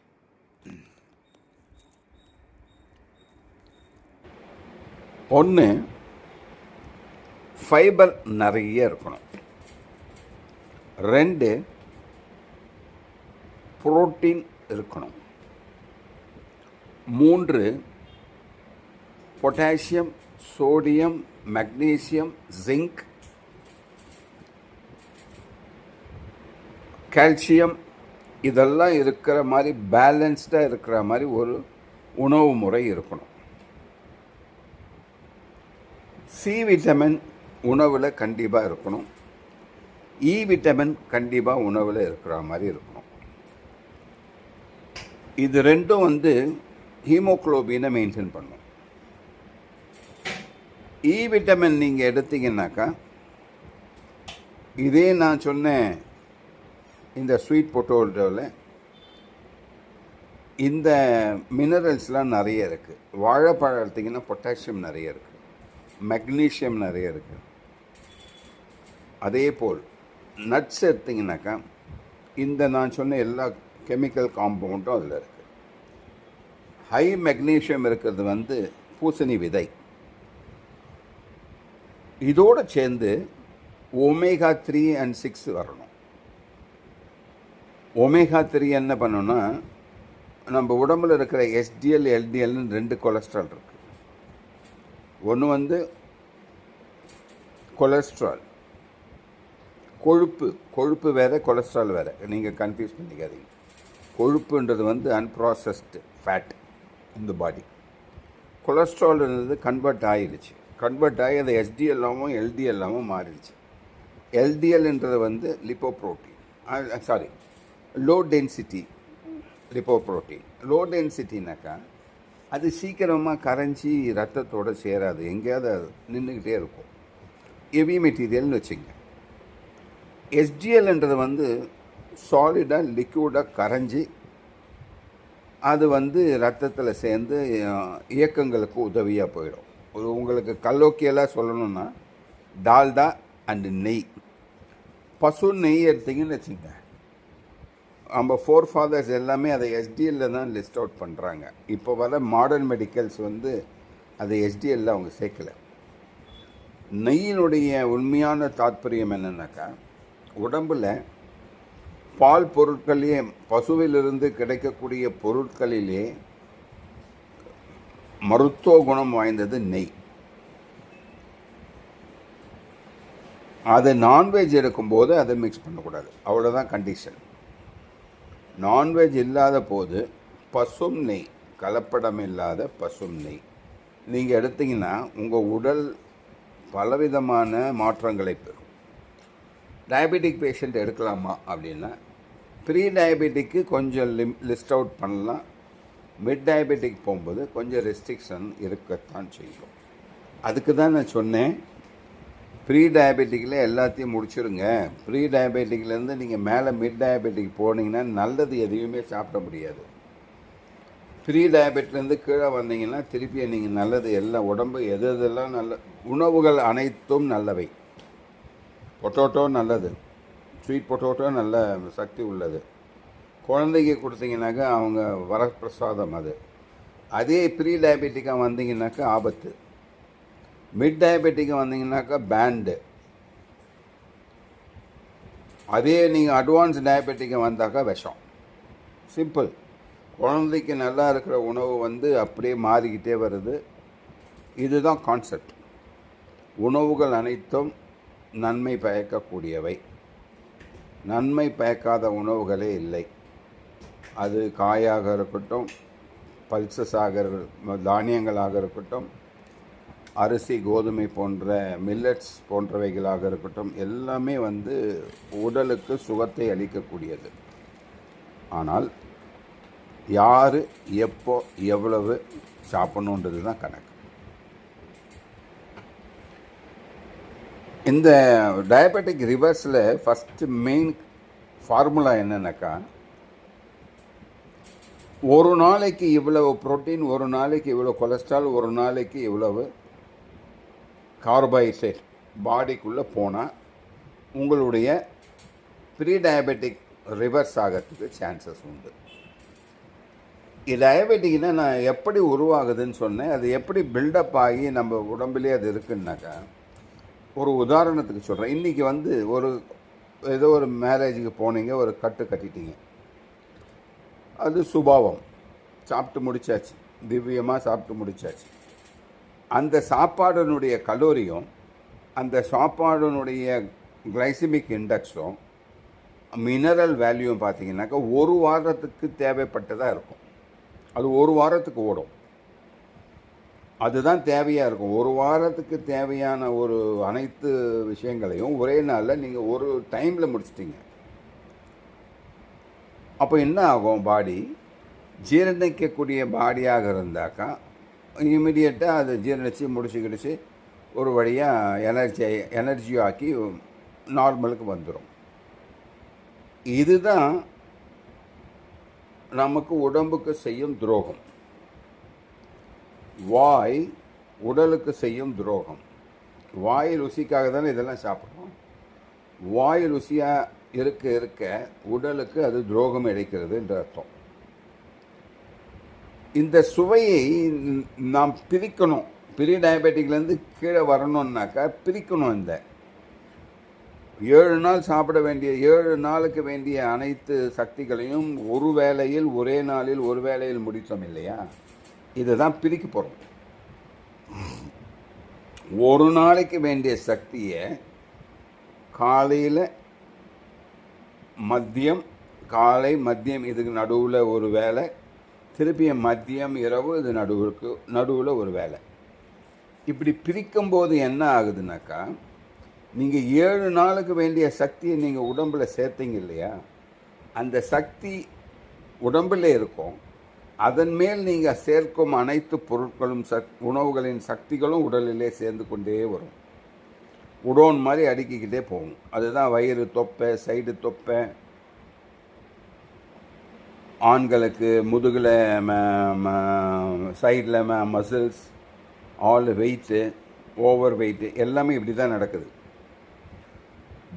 ஒன்று, ஃபைபர் நிறைய இருக்கணும். 2, புரோட்டீன் இருக்கணும். 3, potassium, sodium, magnesium, zinc, calcium இதெல்லாம் இருக்கிற மாதிரி பேலன்ஸ்டாக இருக்கிற மாதிரி ஒரு உணவு முறை இருக்கணும். சி விட்டமின் உணவில் கண்டிப்பாக இருக்கணும். இ விட்டமின் கண்டிப்பாக உணவில் இருக்கிற மாதிரி இருக்கணும். இது ரெண்டும் வந்து ஹீமோக்ளோபினை மெயின்டைன் பண்ணும். இ விட்டமின் நீங்கள் எடுத்தீங்கன்னாக்கா, இதே நான் சொன்னேன் இந்த ஸ்வீட் பொட்டோட்டோவில் இந்த மினரல்ஸ்லாம் நிறைய இருக்குது. வாழைப்பழம் எடுத்திங்கன்னா பொட்டாசியம் நிறைய இருக்குது, மெக்னீஷியம் நிறைய இருக்குது. அதே போல் நட்ஸ் எடுத்திங்கனாக்கா இந்த நான் சொன்ன எல்லா கெமிக்கல் காம்பவுண்டும் அதில் இருக்குது. ஹை மெக்னீஷியம் இருக்கிறது வந்து பூசணி விதை. இதோடு சேர்ந்து ஒமேகா 3 and 6 வரணும். ஒமேகா 3 என்ன பண்ணணும்னா, நம்ம உடம்பில் இருக்கிற எஸ்டிஎல், எல்டிஎல்னு 2 கொலஸ்ட்ரால் இருக்குது. ஒன்று வந்து கொலஸ்ட்ரால், கொழுப்பு வேறு, கொலஸ்ட்ரால் வேறு. நீங்கள் கன்ஃபியூஸ் பண்ணிக்காதீங்க. கொழுப்புன்றது வந்து அன்ப்ராசஸ்டு ஃபேட் இந்த பாடி. கொலஸ்ட்ரால்ன்றது கன்வெர்ட் ஆகிடுச்சு. கன்வெர்ட் ஆகி அதை எஸ்டிஎல்லாகவும் எல்டிஎல்லாகவும் மாறிடுச்சு. எல்டிஎல்ன்றது வந்து lipoprotein, low density lipoprotein. Low டென்சிட்டினாக்கா அது சீக்கிரமாக கரைஞ்சி ரத்தத்தோடு சேராது, எங்கேயாவது நின்றுக்கிட்டே இருக்கும். ஹெவி மெட்டீரியல்னு வச்சுங்க. எஸ்டிஎல்ன்றது வந்து சாலிடாக லிக்விடாக கரைஞ்சி அது வந்து ரத்தத்தில் சேர்ந்து இயக்கங்களுக்கு உதவியாக போயிடும். உங்களுக்கு கல்லோக்கியெல்லாம் சொல்லணும்னா டால்டா அண்டு நெய். பசு நெய் எடுத்திங்கன்னு வச்சுங்க, நம்ம ஃபோர்ஃபாதர்ஸ் எல்லாமே அதை எஸ்டிஎல்லில் தான் லிஸ்ட் அவுட் பண்ணுறாங்க. இப்போ வர மாடர்ன் மெடிக்கல்ஸ் வந்து அதை எஸ்டிஎல்லில் அவங்க சேர்க்கலை. நெய்யினுடைய உண்மையான தாத்பரியம் என்னென்னாக்கா, உடம்பில் பால் பொருட்களிலே, பசுவிலிருந்து கிடைக்கக்கூடிய பொருட்களிலே மருத்துவ குணம் வாய்ந்தது நெய். அதை நான்வெஜ் எடுக்கும்போது அதை மிக்ஸ் பண்ணக்கூடாது, அவ்வளோதான் கண்டிஷன். நான்வெஜ் இல்லாத போது பசும் நெய், கலப்படம் இல்லாத பசும் நெய் நீங்கள் எடுத்திங்கன்னா உங்கள் உடல் பலவிதமான மாற்றங்களை பெறும். டயபெட்டிக் பேஷண்ட் எடுக்கலாமா அப்படின்னா, ப்ரீ டயபெட்டிக்கு கொஞ்சம் லிஸ்ட் அவுட் பண்ணலாம். மிட் டயபெட்டிக் போகும்போது கொஞ்சம் ரெஸ்ட்ரிக்ஷன் இருக்கத்தான் செய்யும். அதுக்கு தான் நான் சொன்னேன், ப்ரீ டயபெட்டிக்கில் எல்லாத்தையும் முடிச்சுருங்க. ப்ரீ டயபெட்டிக்லேருந்து நீங்கள் மேலே மிட் டயபெட்டிக் போனீங்கன்னா நல்லது எதையுமே சாப்பிட முடியாது. ப்ரீ டயபெட்லேருந்து கீழே வந்தீங்கன்னா திருப்பி நீங்கள் நல்லது எல்லாம் உடம்பு எதெல்லாம் நல்ல உணவுகள் அனைத்தும் நல்லவை. பொட்டோட்டோ நல்லது, ஸ்வீட் பொட்டோட்டோ நல்ல சக்தி உள்ளது. குழந்தைக்கு கொடுத்தீங்கன்னாக்கா அவங்க வரப்பிரசாதம் அது. அதே ப்ரீ டயபெட்டிக்காக வந்தீங்கன்னாக்கா ஆபத்து. மிட் டயபெட்டிக்காக வந்தீங்கன்னாக்கா பேண்டு. அதே நீங்கள் அட்வான்ஸ் டயபெட்டிக்காக வந்தாக்கா விஷம். சிம்பிள். குழந்தைக்கு நல்லா இருக்கிற உணவு அப்படியே மாறிக்கிட்டே வருது. இதுதான் கான்செப்ட். உணவுகள் அனைத்தும் நன்மை பயக்கக்கூடியவை. நன்மை பயக்காத உணவுகளே இல்லை. அது காயாக இருக்கட்டும், பல்சஸாக தானியங்களாக இருக்கட்டும், அரிசி கோதுமை போன்ற மில்லட்ஸ் போன்றவைகளாக இருக்கட்டும், எல்லாமே உடலுக்கு சுகத்தை அளிக்கக்கூடியது. ஆனால் யார் எப்போ எவ்வளவு சாப்பிடணுன்றது தான் கணக்கு. இந்த டயபெட்டிக் ரிவர்ஸில் ஃபஸ்ட்டு மெயின் ஃபார்முலா என்னன்னாக்கா, ஒரு நாளைக்கு இவ்வளவு புரோட்டீன், ஒரு நாளைக்கு இவ்வளோ கொலஸ்ட்ரால், ஒரு நாளைக்கு இவ்வளவு கார்போஹைட்ரேட் பாடிக்குள்ளே போனால் உங்களுடைய ப்ரீ டயபெட்டிக் ரிவர்ஸ் ஆகிறதுக்கு சான்சஸ் உண்டு. டயபெட்டிக்னா நான் எப்படி உருவாகுதுன்னு சொன்னேன். அது எப்படி பில்டப் ஆகி நம்ம உடம்புலேயே அது இருக்குன்னாக்கா, ஒரு உதாரணத்துக்கு சொல்கிறேன். இன்றைக்கி ஏதோ ஒரு மேரேஜுக்கு போனீங்க, ஒரு கட்டு கட்டிட்டீங்க. அது சுபாவம். சாப்பிட்டு முடித்தாச்சு, திவ்யமாக சாப்பிட்டு முடித்தாச்சு. அந்த சாப்பாடுனுடைய கலோரியும் அந்த சாப்பாடுனுடைய கிளைசிமிக் இண்டெக்ஸும் மினரல் வேல்யூவும் பார்த்தீங்கன்னாக்கா ஒரு வாரத்துக்கு தேவைப்பட்டதாக இருக்கும். அது ஒரு வாரத்துக்கு ஓடும். அதுதான் தேவையாக இருக்கும். ஒரு வாரத்துக்கு தேவையான ஒரு அனைத்து விஷயங்களையும் ஒரே நாளில் நீங்கள் ஒரு டைமில் முடிச்சிட்டிங்க. அப்போ என்ன ஆகும்? பாடி ஜீரணிக்கக்கூடிய பாடியாக இருந்தாக்கா இமிடியேட்டாக அதை ஜீரணித்து முடிச்சு ஒரு வழியாக எனர்ஜி ஆக்கி நார்மலுக்கு வந்துடும். இதுதான் நமக்கு உடம்புக்கு செய்யும் துரோகம். வாய் உடலுக்கு செய்யும் துரோகம். வாய் ருசிக்காக தானே இதெல்லாம் சாப்பிட்றோம். வாய் ருசியாக இருக்க இருக்க உடலுக்கு அது துரோகம் இழைக்கிறது என்ற அர்த்தம். இந்த சுவையை நாம் பிரிக்கணும். ப்ரீ டயபெட்டிக்லேருந்து கீழே வரணுன்னாக்கா பிரிக்கணும். இந்த 7 நாள் சாப்பிட வேண்டிய 7 நாளுக்கு வேண்டிய அனைத்து சக்திகளையும் ஒரு வேளையில் ஒரே நாளில் ஒரு வேளையில் முடித்தோம் இல்லையா? இதை தான் பிரிக்க போகிறோம். ஒரு நாளைக்கு வேண்டிய சக்தியை காலையில் மதியம், காலை மதியம் இதுக்கு நடுவில் ஒரு வேலை, திருப்பியும் மதியம் இரவு இது நடுவில் ஒரு வேலை. இப்படி பிரிக்கும்போது என்ன ஆகுதுனாக்கா, நீங்கள் 7 நாளுக்கு வேண்டிய சக்தியை நீங்கள் உடம்பில் சேர்த்தீங்க இல்லையா? அந்த சக்தி உடம்பில் இருக்கும். அதன் மேல் நீங்கள் சேர்க்கும் அனைத்து பொருட்களும் உணவுகளின் சக்திகளும் உடலிலே சேர்ந்து கொண்டே வரும். உடோன் மாதிரி அடுக்கிக்கிட்டே போகும். அதுதான் வயிறு தொப்பை, சைடு தொப்பை, ஆண்களுக்கு முதுகில் சைடில் muscles, all weight, over weight எல்லாமே இப்படி தான் நடக்குது.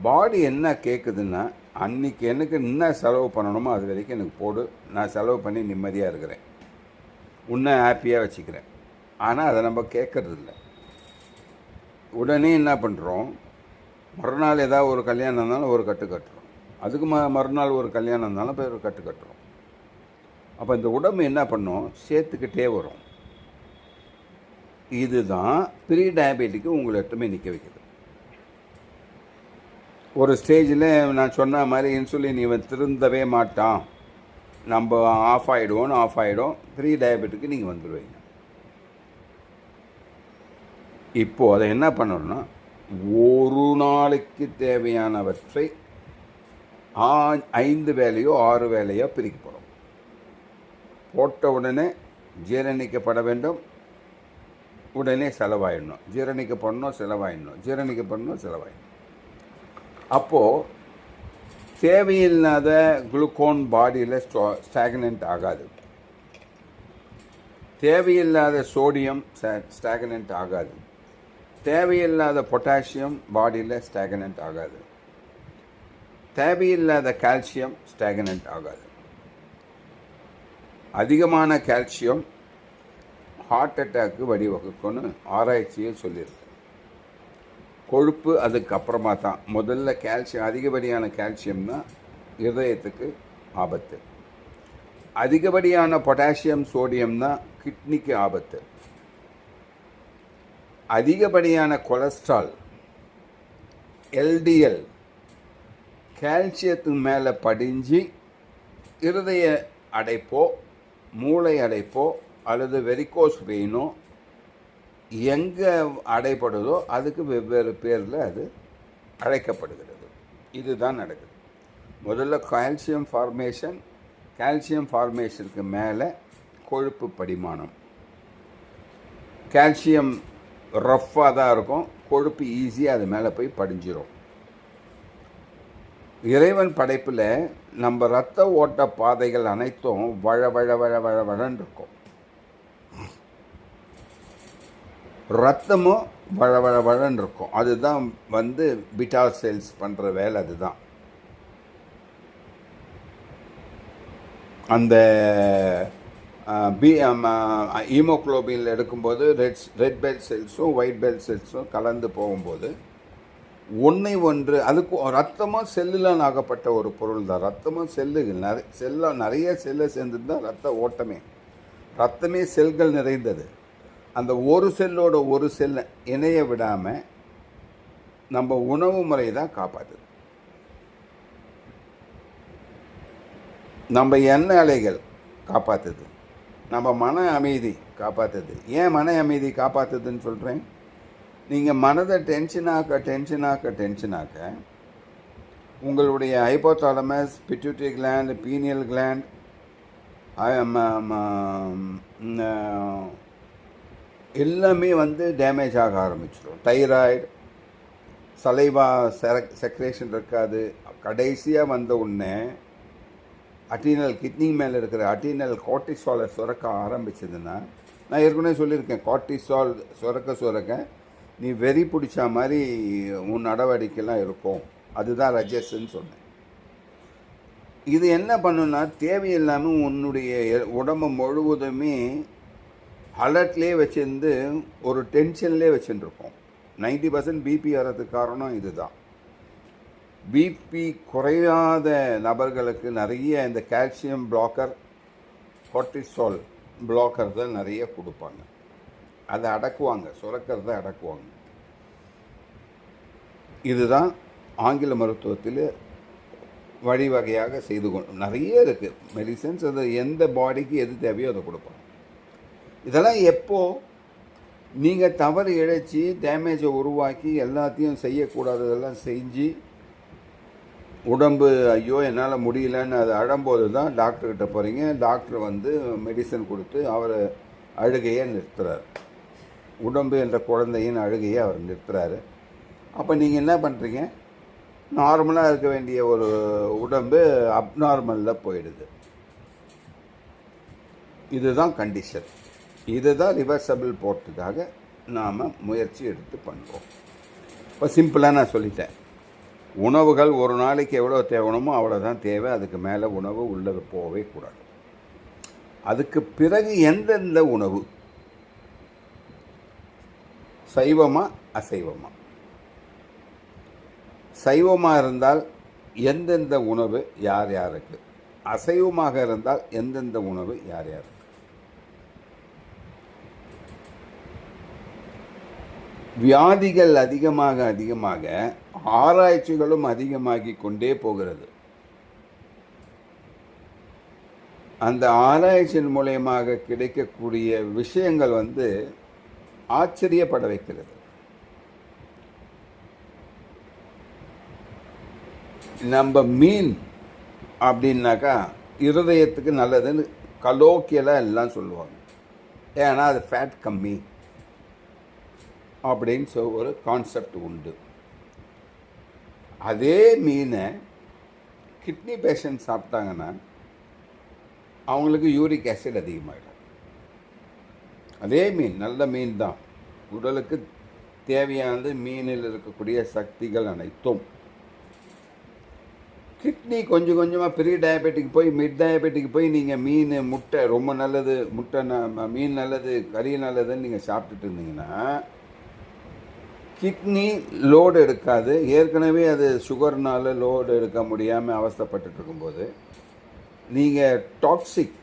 பாடி என்ன கேட்குதுன்னா, அன்றைக்கி எனக்கு என்ன செலவு பண்ணணுமோ அது வரைக்கும் எனக்கு போடு, நான் செலவு பண்ணி நிம்மதியாக இருக்கிறேன், உன்னை ஹாப்பியாக வச்சுக்கிறேன். ஆனால் அதை நம்ம கேட்கறதில்ல. உடனே என்ன பண்ணுறோம், மறுநாள் ஏதாவது ஒரு கல்யாணம் இருந்தாலும் ஒரு கட்டு கட்டுறோம், அதுக்கு மறுநாள் ஒரு கல்யாணம் இருந்தாலும் போய் ஒரு கட்டு கட்டுறோம். அப்போ இந்த உடம்பு என்ன பண்ணும், சேர்த்துக்கிட்டே வரும். இதுதான் ப்ரீ டயபெட்டிக்கு உங்களை எட்டுமே நிற்க வைக்குது. ஒரு ஸ்டேஜில் நான் சொன்ன மாதிரி இன்சுலின் இவன் திருந்தவே மாட்டான், நம்ம ஆஃப் ஆகிடும். ப்ரீ டயபெட்டிக்கு நீங்கள் வந்துடுவீங்க. இப்போது அதை என்ன பண்ணணும்னா, ஒரு நாளைக்கு தேவையானவற்றை 5 வேலையோ 6 வேலையோ பிரிக்கப்படும். போட்ட உடனே ஜீரணிக்கப்பட வேண்டும், உடனே செலவாயிடணும், ஜீரணிக்கப்படணும், செலவாயிடணும். அப்போது தேவையில்லாத குளுக்கோன் பாடியில் ஸ்டாக்னன்ட் ஆகாது, தேவையில்லாத சோடியம் ஸ்டாக்னன்ட் ஆகாது, தேவையில்லாத பொட்டாசியம் பாடியில் ஸ்டாக்னன்ட் ஆகாது, தேவையில்லாத கால்சியம் ஸ்டாக்னன்ட் ஆகாது. அதிகமான கால்சியம் ஹார்ட் அட்டாக்கு வழிவகுக்கும்னு ஆராய்ச்சியே சொல்லியிருக்கு. கொழுப்பு அதுக்கப்புறமா தான். முதல்ல கால்சியம், அதிகப்படியான கால்சியம் தான் இருதயத்துக்கு ஆபத்து. அதிகப்படியான பொட்டாசியம் சோடியம் தான் கிட்னிக்கு ஆபத்து. அதிகப்படியான கொலஸ்ட்ரால் எல்டிஎல் கால்சியத்துக்கு மேலே படிஞ்சு இருதய அடைப்போ மூளை அடைப்போ அல்லது வெரிகோஸ் வெயினோ எங்கே அடைப்படுதோ அதுக்கு வெவ்வேறு பேரில் அது அழைக்கப்படுகிறது. இதுதான் நடக்குது. முதல்ல கால்சியம் ஃபார்மேஷனுக்கு மேலே கொழுப்பு படிமானம். கால்சியம் ரஃப்பாக தான் இருக்கும், கொழுப்பு ஈஸியாக அது மேலே போய் படிஞ்சிடும். இறைவன் படைப்பில் நம்ம இரத்த ஓட்ட பாதைகள் அனைத்தும் வழன்னு இருக்கும். ரத்தமும் வழன்னு இருக்கும். அதுதான் பீட்டா செல்ஸ் பண்ணுற வேலை. அதுதான் அந்த ஹீமோக்ளோபினில் எடுக்கும்போது ரெட் பெல் செல்ஸும் ஒயிட் பெல் செல்ஸும் கலந்து போகும்போது ஒன்று அதுக்கு ரத்தமும் செல்லுலான் ஆகப்பட்ட ஒரு பொருள் தான். ரத்தமும் நிறைய செல்லை சேர்ந்தது தான் ரத்த ஓட்டமே. ரத்தமே செல்கள் நிறைந்தது. அந்த ஒரு செல்லோட ஒரு செல்லை இணைய விடாமல் நம்ம உணவு முறை தான் காப்பாற்றுது. நம்ம எண்ணெய் அலைகள் காப்பாற்றுது. நம்ம மன அமைதி காப்பாற்றுது. ஏன் மன அமைதி காப்பாற்றுதுன்னு சொல்கிறேன்? நீங்கள் மனதை டென்ஷனாக்க உங்களுடைய hypothalamus, pituitary gland, pineal gland, எல்லாமே டேமேஜ் ஆக ஆரம்பிச்சிடும். தைராய்டு, சலைவா செக்ரேஷன் இருக்காது. கடைசியாக வந்த உடனே அட்டீனல், கிட்னி மேலே இருக்கிற அட்டீனல் கார்டிசாலை சுரக்க ஆரம்பிச்சதுன்னா, நான் ஏற்கனவே சொல்லியிருக்கேன், கார்டிசால் சுரக்க நீ வெறி பிடிச்ச மாதிரி உன் நடவடிக்கைலாம் இருக்கும். அதுதான் ரஜஸ்ன்னு சொன்னேன். இது என்ன பண்ணுன்னா, தேவையில்லாமல் உன்னுடைய உடம்பு முழுவதுமே அலர்ட்லேயே வச்சுருந்து ஒரு டென்ஷன்லேயே வச்சுருக்கோம். 90% பிபி வர்றதுக்கு காரணம் இதுதான். பிபி குறையாத நபர்களுக்கு நிறைய இந்த கால்சியம் பிளாக்கர், கார்டிசால் பிளாக்கர் தான் நிறைய கொடுப்பாங்க. அதை அடக்குவாங்க, சுரக்கிறத அடக்குவாங்க. இதுதான் ஆங்கில மருத்துவத்தில் வழிவகையாக செய்து கொண்டு நிறைய இருக்குது மெடிசன்ஸ். அது எந்த பாடிக்கு எது தேவையோ அதை கொடுப்பாங்க. இதெல்லாம் எப்போது நீங்கள் தவறு இழைச்சி டேமேஜை உருவாக்கி எல்லாத்தையும் செய்யக்கூடாததெல்லாம் செஞ்சு உடம்பு ஐயோ என்னால் முடியலன்னு அது அழும்போது தான் டாக்டர்கிட்ட போகிறீங்க. டாக்டர் மெடிசன் கொடுத்து அவர் அழுகையை நிறுத்துறாரு. உடம்பு என்ற குழந்தையின் அழுகையை அவர் நிறுத்துறாரு. அப்போ நீங்கள் என்ன பண்ணுறீங்க? நார்மலாக இருக்க வேண்டிய ஒரு உடம்பு அப்நார்மலில் போயிடுது. இதுதான் கண்டிஷன். இதுதான் ரிவர்சபிள் போகிறதுக்காக நாம் முயற்சி எடுத்து பண்ணுறோம். இப்போ சிம்பிளாக நான் சொல்லிட்டேன். உணவுகள் ஒரு நாளைக்கு எவ்வளோ தேவைணுமோ அவ்வளோதான் தேவை. அதுக்கு மேலே உணவு உள்ளது போகவே கூடாது. அதுக்கு பிறகு எந்தெந்த உணவு, சைவமா அசைவமா? சைவமாக இருந்தால் எந்தெந்த உணவு யார் யாருக்கு, அசைவமாக இருந்தால் எந்தெந்த உணவு யார் யாருக்கு. வியாதிகள் அதிகமாக ஆராய்ச்சிகளும் அதிகமாகி கொண்டே போகிறது. அந்த ஆராய்ச்சியின் மூலயமாக கிடைக்கக்கூடிய விஷயங்கள் ஆச்சரியப்பட வைக்கிறது. நம்ம மீன் அப்படின்னாக்கா இருதயத்துக்கு நல்லதுன்னு கலோக்கியலாக எல்லாம் சொல்லுவாங்க. ஏன்னா அது ஃபேட் கம்மி அப்படின்னு ஒரு கான்செப்ட் உண்டு. அதே மீனை கிட்னி பேஷண்ட் சாப்பிட்டாங்கன்னா அவங்களுக்கு யூரிக் ஆசிட் அதிகமாகிடும். அதே மீன் நல்ல மீன் தான், உடலுக்கு தேவையானது மீனில் இருக்கக்கூடிய சக்திகள் அனைத்தும். கிட்னி கொஞ்சம் கொஞ்சமாக ப்ரீ டயபெட்டிக் போய் மிட் டயபெட்டிக் போய் நீங்கள் மீன் முட்டை ரொம்ப நல்லது, முட்டை மீன் நல்லது, கறி நல்லதுன்னு நீங்கள் சாப்பிட்டுட்டு இருந்தீங்கன்னா கிட்னி லோடு எடுக்காது. ஏற்கனவே அது சுகர்னால் லோடு எடுக்க முடியாமல் அவஸ்தைப்பட்டு இருக்கும்போது நீங்கள் டாக்ஸிக்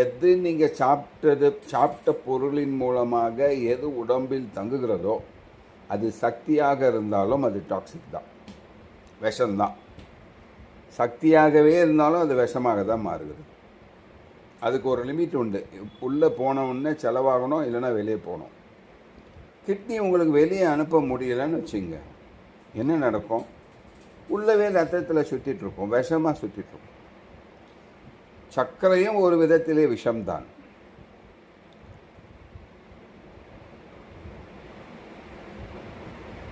எது நீங்கள் சாப்பிட்ட பொருளின் மூலமாக எது உடம்பில் தங்குகிறதோ அது சக்தியாக இருந்தாலும் அது டாக்ஸிக் தான், விஷம்தான். சக்தியாகவே இருந்தாலும் அது விஷமாக தான் மாறுகிறது. அதுக்கு ஒரு லிமிட் உண்டு. உள்ளே போனவுடனே செலவாகணும், இல்லைன்னா வெளியே போகணும். கிட்னி உங்களுக்கு வெளியே அனுப்ப முடியலைன்னு வச்சுங்க, என்ன நடக்கும்? உள்ளவே ரத்தத்தில் சுற்றிட்டுருக்கும், விஷமாக சுற்றிட்டுருக்கும். சர்க்கரையும் ஒரு விதத்திலே விஷம்தான்.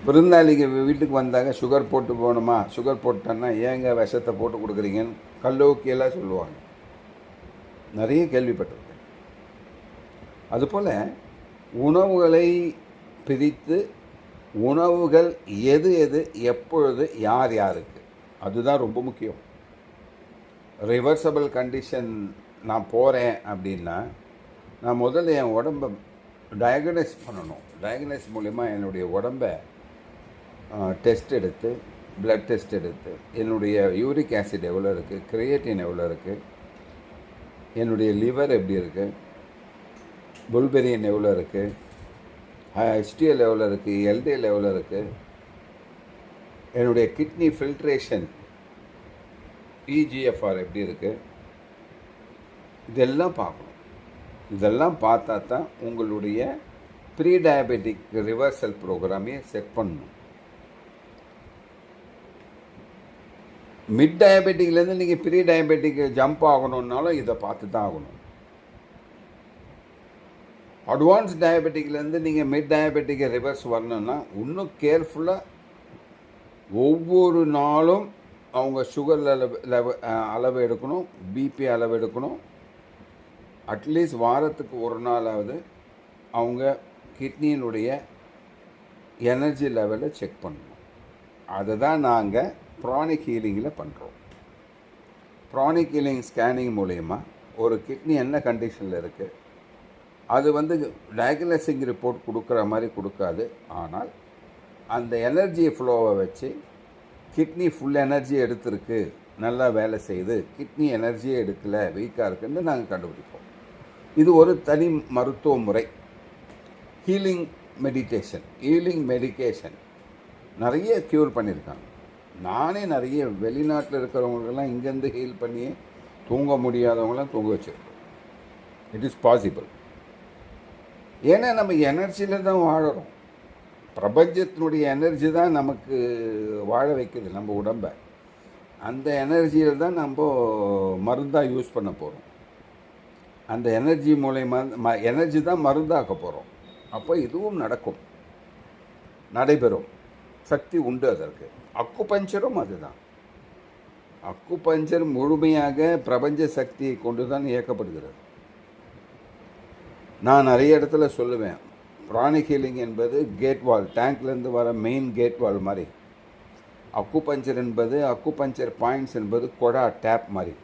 விருந்தாளிங்க வீட்டுக்கு வந்தாங்க, சுகர் போட்டு போகணுமா, சுகர் போட்டோன்னா ஏங்க விஷத்தை போட்டு கொடுக்குறீங்கன்னு கல்லோக்கியெல்லாம் சொல்லுவாங்க. நிறைய கேள்விப்பட்டிருக்கேன். அதுபோல் உணவுகளை பிரித்து உணவுகள் எது எது எப்பொழுது யார் யாருக்கு, அதுதான் ரொம்ப முக்கியம். ரிவர்சபிள் கண்டிஷன் நான் போகிறேன் அப்படின்னா நான் முதல்ல என் உடம்பை டயக்னைஸ் பண்ணணும். டயக்னைஸ் மூலிமா என்னுடைய உடம்பை டெஸ்ட் எடுத்து, பிளட் டெஸ்ட் எடுத்து, என்னுடைய யூரிக் ஆசிட் எவ்வளோ இருக்குது, கிரியேட்டின் எவ்வளோ இருக்குது, என்னுடைய லிவர் எப்படி இருக்குது, புல்பெரியன் எவ்வளோ இருக்குது, HDL எவ்வளோ இருக்குது, LDL எவ்வளோ இருக்குது, என்னுடைய கிட்னி ஃபில்ட்ரேஷன் EGFR எப்படி இருக்குது, இதெல்லாம் பார்க்கணும். இதெல்லாம் பார்த்தா தான் உங்களுடைய ப்ரீ டயபெட்டிக் ரிவர்சல் ப்ரோக்ராமே செட் பண்ணணும். மிட் டயபெட்டிக்லேருந்து நீங்கள் ப்ரீ டயபெட்டிக் ஜம்ப் ஆகணுன்னாலும் இதை பார்த்து தான் ஆகணும். அட்வான்ஸ் டயபெட்டிக்லேருந்து நீங்கள் மிட் டயபெட்டிக்கை ரிவர்ஸ் வரணுன்னா இன்னும் கேர்ஃபுல்லாக ஒவ்வொரு நாளும் அவங்க சுகர் அளவு எடுக்கணும், பிபி அளவு எடுக்கணும். அட்லீஸ்ட் வாரத்துக்கு ஒரு நாளாவது அவங்க கிட்னியினுடைய எனர்ஜி லெவலை செக் பண்ணணும். அதை தான் நாங்கள் ப்ரானிக் ஹீலிங்கில் பண்ணுறோம். ப்ரானிக் ஹீலிங் ஸ்கேனிங் மூலயமா ஒரு கிட்னி என்ன கண்டிஷனில் இருக்குது, அது டயக்னோஸ்டிக் ரிப்போர்ட் கொடுக்குற மாதிரி கொடுக்காது. ஆனால் அந்த எனர்ஜி ஃப்ளோவை வச்சு கிட்னி ஃபுல் எனர்ஜி எடுத்திருக்கு, நல்லா வேலை செய்யுது, கிட்னி எனர்ஜியே எடுக்கலை, வீக்காக இருக்குன்னு நாங்கள் கண்டுபிடிப்போம். இது ஒரு தனி மருத்துவ முறை. ஹீலிங் மெடிடேஷன், ஹீலிங் மெடிக்கேஷன் நிறைய க்யூர் பண்ணியிருக்காங்க. நானே நிறைய வெளிநாட்டில் இருக்கிறவங்களுக்கெல்லாம் இங்கேருந்து ஹீல் பண்ணியே தூங்க முடியாதவங்களாம் தூங்க வச்சுருக்கோம். It is possible. ஏன்னா நம்ம எனர்ஜியில் தான் வாழறோம். பிரபஞ்சத்தினுடைய எனர்ஜி தான் நமக்கு வாழ வைக்குது நம்ம உடம்பை. அந்த எனர்ஜியில் தான் நம்ம மருந்தாக யூஸ் பண்ண போகிறோம். அந்த எனர்ஜி மூலயமா எனர்ஜி தான் மருந்தாக்க போகிறோம். அப்போ இதுவும் நடக்கும், நடைபெறும். சக்தி உண்டு அதற்கு. அக்குபஞ்சரும் அதுதான். அக்குபஞ்சர் முழுமையாக பிரபஞ்ச சக்தியை கொண்டு தான் இயக்கப்படுகிறது. நான் நிறைய இடத்துல சொல்லுவேன், ப்ரானிக் ஹீலிங் என்பது கேட் வால், டேங்க்லேருந்து வர மெயின் கேட் வால் மாதிரி. அக்குபஞ்சர் என்பது, அக்குபஞ்சர் பாயிண்ட்ஸ் என்பது கொடா டேப் மாதிரி.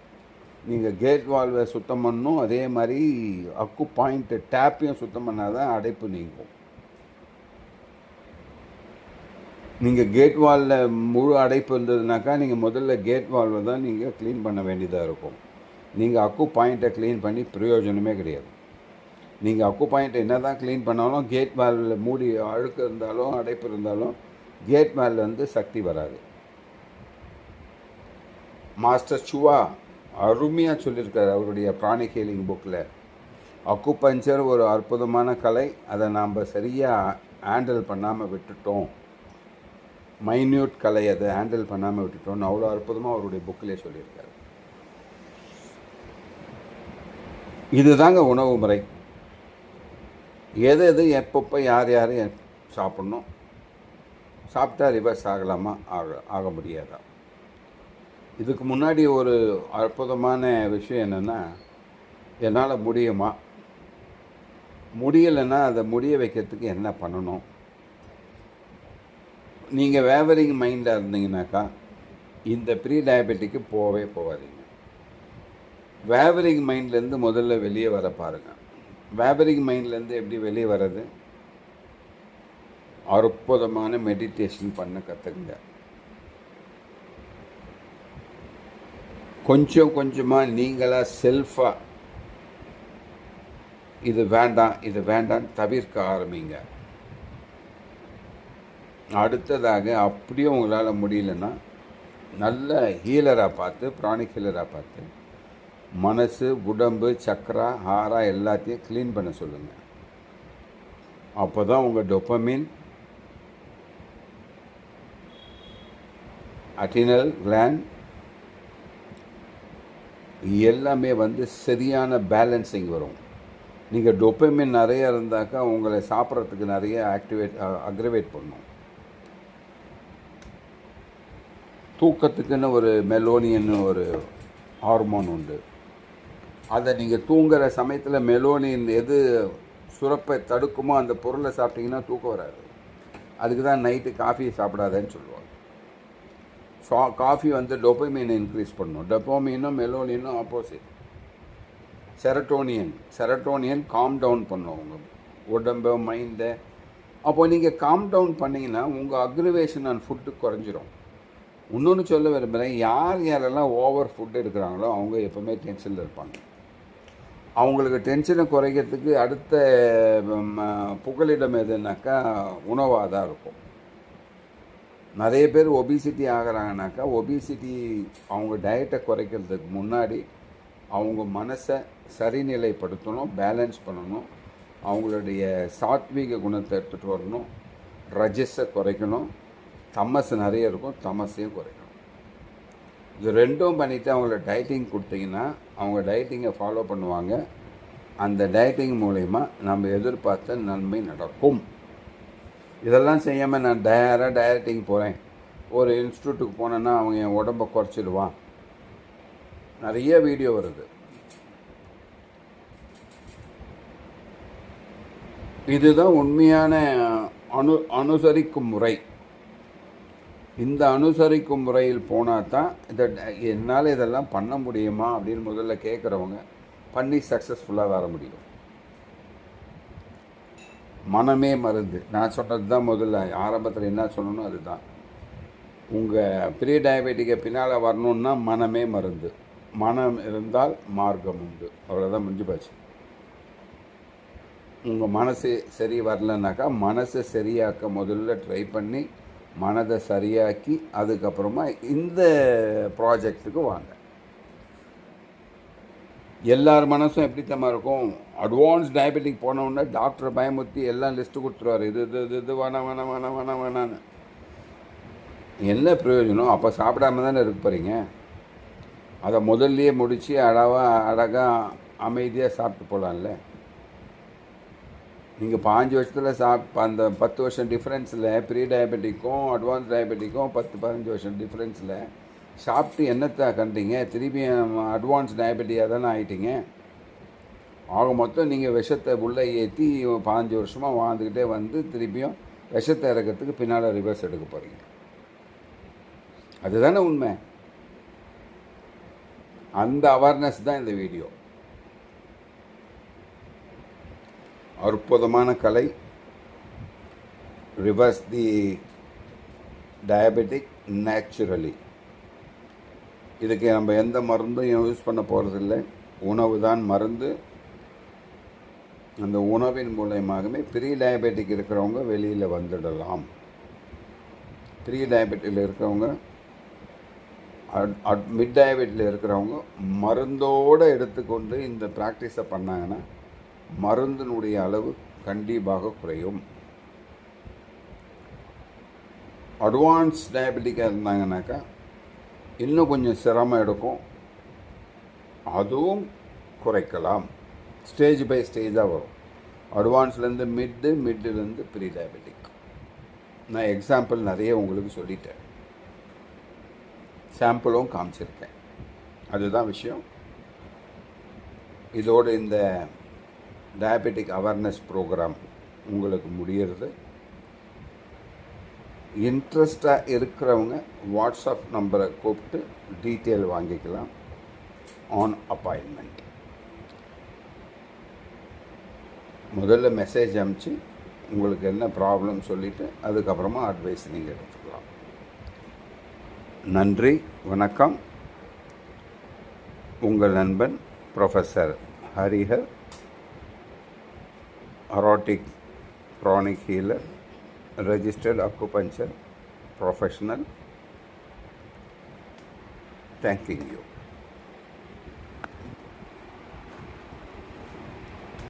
நீங்கள் கேட் வால்வை சுத்தம் பண்ணணும், அதே மாதிரி அக்கு பாயிண்ட்டு டேப்பையும் சுத்தம் பண்ணால் தான் அடைப்பு நீங்கும். நீங்கள் கேட் வாலில் முழு அடைப்பு இருந்ததுனாக்கா நீங்கள் முதல்ல கேட் வால்வை தான் நீங்கள் க்ளீன் பண்ண வேண்டியதாக இருக்கும். நீங்கள் அக்கு பாயிண்ட்டை க்ளீன் பண்ணி பிரயோஜனமே கிடையாது. நீங்கள் அக்கு பாயிண்ட்டை என்ன தான் க்ளீன் பண்ணாலும் கேட் வால்வில் மூடி அழுக்கு இருந்தாலும் அடைப்பு இருந்தாலும் கேட் வால்லேருந்து சக்தி வராது. மாஸ்டர் சுவா அருமையாக சொல்லியிருக்காரு அவருடைய ப்ரானிக் ஹீலிங் புக்கில். அக்குபஞ்சர் ஒரு அற்புதமான கலை, அதை நாம் சரியாக ஹேண்டில் பண்ணாமல் விட்டுட்டோம். மைன்யூட் கலை, அதை ஹேண்டில் பண்ணாமல் விட்டுட்டோம்னு அவ்வளோ அற்புதமாக அவருடைய புக்கிலே சொல்லியிருக்காரு. இதுதாங்க உணவு முறை. எது எது எப்பப்போ யார் யார் சாப்பிட்ணும், சாப்பிட்டா ரிவர்ஸ் ஆகலாமா ஆக முடியாதா? இதுக்கு முன்னாடி ஒரு அற்புதமான விஷயம் என்னென்னா, என்னால் முடியுமா, முடியலைன்னா அதை முடிய வைக்கிறதுக்கு என்ன பண்ணணும். நீங்கள் வேவரிங் மைண்டாக இருந்தீங்கன்னாக்கா இந்த ப்ரீ டயபெட்டிக்கு போகவே போகாதீங்க. வேவரிங் மைண்ட்லேருந்து முதல்ல வெளியே வர பாருங்கள். வேவரிங் மைண்ட்லேருந்து எப்படி வெளியே வர்றது? அற்புதமான மெடிடேஷன் பண்ண கற்றுக்குங்க. கொஞ்சம் கொஞ்சமாக நீங்களாக செல்ஃபாக இது வேண்டாம் இது வேண்டான்னு தவிர்க்க ஆரம்பிங்க. அடுத்ததாக அப்படியே உங்களால் முடியலன்னா நல்ல ஹீலராக பார்த்து, ப்ராணிக் ஹீலராக பார்த்து மனசு, உடம்பு, சக்கரா, ஹாரா எல்லாத்தையும் க்ளீன் பண்ண சொல்லுங்கள். அப்போ தான் உங்கள் டொப்பமின், அட்ரினல் கிளாண்ட் எல்லாமே சரியான பேலன்சிங் வரும். நீங்கள் டொப்பமின் நிறைய இருந்தாக்கா உங்களை சாப்பிட்றதுக்கு நிறைய அக்ரிவேட் பண்ணும். தூக்கத்துக்குன்னு ஒரு மெலோனின்னு ஒரு ஹார்மோன் உண்டு. அதை நீங்கள் தூங்குகிற சமயத்தில் மெலோனின் எது சுரப்பை தடுக்குமோ அந்த பொருளை சாப்பிட்டீங்கன்னா தூக்கம் வராது. அதுக்கு தான் நைட்டு காஃபி சாப்பிடாதேன்னு சொல்லுவாங்க. காஃபி டொப்பமைனை இன்க்ரீஸ் பண்ணும். டொப்பமைனும் மெலோனினும் ஆப்போசிட். செரட்டோனியன் காம் டவுன் பண்ணும் உங்கள் உடம்பு, மைண்டை. அப்போது நீங்கள் காம் டவுன் பண்ணிங்கன்னா உங்கள் அக்ரிவேஷன் அண்ட் ஃபுட்டு குறைஞ்சிரும். இன்னொன்று சொல்ல விரும்புகிறேன், யாரெல்லாம் ஓவர் ஃபுட்டு எடுக்கிறாங்களோ அவங்க எப்போவுமே டென்ஷனில் இருப்பாங்க. அவங்களுக்கு டென்ஷனை குறைக்கிறதுக்கு அடுத்த புகலிடம் எதுனாக்கா உணவாக தான் இருக்கும். நிறைய பேர் ஒபிசிட்டி ஆகிறாங்கனாக்கா ஒபிசிட்டி அவங்க டயட்டை குறைக்கிறதுக்கு முன்னாடி அவங்க மனசை சரிநிலைப்படுத்தணும், பேலன்ஸ் பண்ணணும். அவங்களுடைய சாத்வீக குணத்தை எடுத்துகிட்டு வரணும், ரஜஸை குறைக்கணும். தமசு நிறைய இருக்கும், தமசையும் குறைக்கணும். இது ரெண்டும் பண்ணிவிட்டு அவங்கள டயட்டிங் கொடுத்தீங்கன்னா அவங்க டயட்டிங்கை ஃபாலோ பண்ணுவாங்க. அந்த டயட்டிங் மூலயமா நம்ம எதிர்பார்த்த நன்மை நடக்கும். இதெல்லாம் செய்யாமல் நான் டயட்டிங் போகிறேன், ஒரு இன்ஸ்டியூட்டுக்கு போனேன்னா அவங்க என் உடம்பை குறைச்சிடுவான். நிறைய வீடியோ வருது. இதுதான் உண்மையான அனுசரிக்கும் முறை. இந்த அனுசரிக்கும் முறையில் போனால் தான் என்னால் இதெல்லாம் பண்ண முடியுமா அப்படின்னு முதல்ல கேட்குறவங்க பண்ணி சக்ஸஸ்ஃபுல்லாக வர முடியும். மனமே மருந்து. நான் சொன்னது தான் முதல்ல ஆரம்பத்தில் என்ன சொல்லணும் அதுதான். உங்கள் ப்ரீ டயபெட்டிக்கை பின்னால் வரணுன்னா மனமே மருந்து. மனம் இருந்தால் மார்க்கம் உண்டு. அவ்வளோதான், முடிஞ்சு போச்சு. உங்கள் மனசு சரி வரலன்னாக்கா மனசை சரியாக்க முதல்ல ட்ரை பண்ணி மனதை சரியாக்கி அதுக்கப்புறமா இந்த ப்ராஜெக்டுக்கு வாங்க. எல்லார் மனசும் எப்படித்தமாக இருக்கும்? அட்வான்ஸ் டயபெட்டிக் போனவுடனே டாக்டர் பயமுறுத்தி எல்லாம் லிஸ்ட்டு கொடுத்துருவார். இது வேணான்னு. என்ன பிரயோஜனம்? அப்போ சாப்பிடாம தானே இருக்க போகிறீங்க. அதை முதல்லையே முடித்து அழகாக அமைதியாக சாப்பிட்டு போகலாம்ல. நீங்கள் 5 வருஷத்தில் அந்த 10 வருஷம் டிஃப்ரென்ஸில் ப்ரீ டயபெட்டிக்கும் அட்வான்ஸ் டயபெட்டிக்கும் 10-15 வருஷம் டிஃப்ரென்ஸில் சாப்பிட்டு என்னத்தை கண்டீங்க? திருப்பியும் அட்வான்ஸ் டயபெட்டியாக தானே ஆகிட்டீங்க. ஆக மொத்தம் நீங்கள் விஷத்தை உள்ளே ஏற்றி 15 வருஷமாக வாழ்ந்துக்கிட்டே திருப்பியும் விஷத்தை இறக்கிறதுக்கு பின்னால் ரிவர்ஸ் எடுக்க போகிறீங்க. அதுதானே உண்மை. அந்த அவேர்னஸ் தான் இந்த வீடியோ. அற்புதமான கலை. ரிவர்ஸ் தி டயபெட்டிக் நேச்சுரலி. இதுக்கு நம்ம எந்த மருந்தும் யூஸ் பண்ண போகிறதில்லை. உணவு தான் மருந்து. அந்த உணவின் மூலயமாகவே ப்ரீ டயபெட்டிக் இருக்கிறவங்க வெளியில் வந்துடலாம். ப்ரீ டயபெட்டிக்கில் இருக்கிறவங்க, மிட் டயபெட்டில் இருக்கிறவங்க மருந்தோடு எடுத்துக்கொண்டு இந்த ப்ராக்டிஸை பண்ணாங்கன்னா மருந்தினுடைய அளவு கண்டிப்பாக குறையும். அட்வான்ஸ் டயபெட்டிக்காக இருந்தாங்கனாக்கா இன்னும் கொஞ்சம் சிரமம் எடுக்கும். அதுவும் குறைக்கலாம். ஸ்டேஜ் பை ஸ்டேஜாக வரும். அட்வான்ஸ்லேருந்து மிட்டுலேருந்து ப்ரீ டயபெட்டிக். நான் எக்ஸாம்பிள் நிறைய உங்களுக்கு சொல்லிட்டேன், சாம்பிளும் காமிச்சிருக்கேன். அதுதான் விஷயம். இதோடு இந்த டயபெட்டிக் அவேர்னஸ் ப்ரோக்ராம் உங்களுக்கு முடிகிறது. இன்ட்ரெஸ்டாக இருக்கிறவங்க வாட்ஸ்அப் நம்பரை கூப்பிட்டு டீட்டெயில் வாங்கிக்கலாம் ஆன் அப்பாயின்மெண்ட். முதல்ல மெசேஜ் அனுப்பிச்சு உங்களுக்கு என்ன ப்ராப்ளம் சொல்லிவிட்டு அதுக்கப்புறமா அட்வைஸ் நீங்கள் எடுத்துக்கலாம். நன்றி, வணக்கம். உங்கள் நண்பன் ப்ரொஃபஸர் ஹரிஹர், அரோட்டிக் chronic healer, registered acupuncture professional. Thanking you.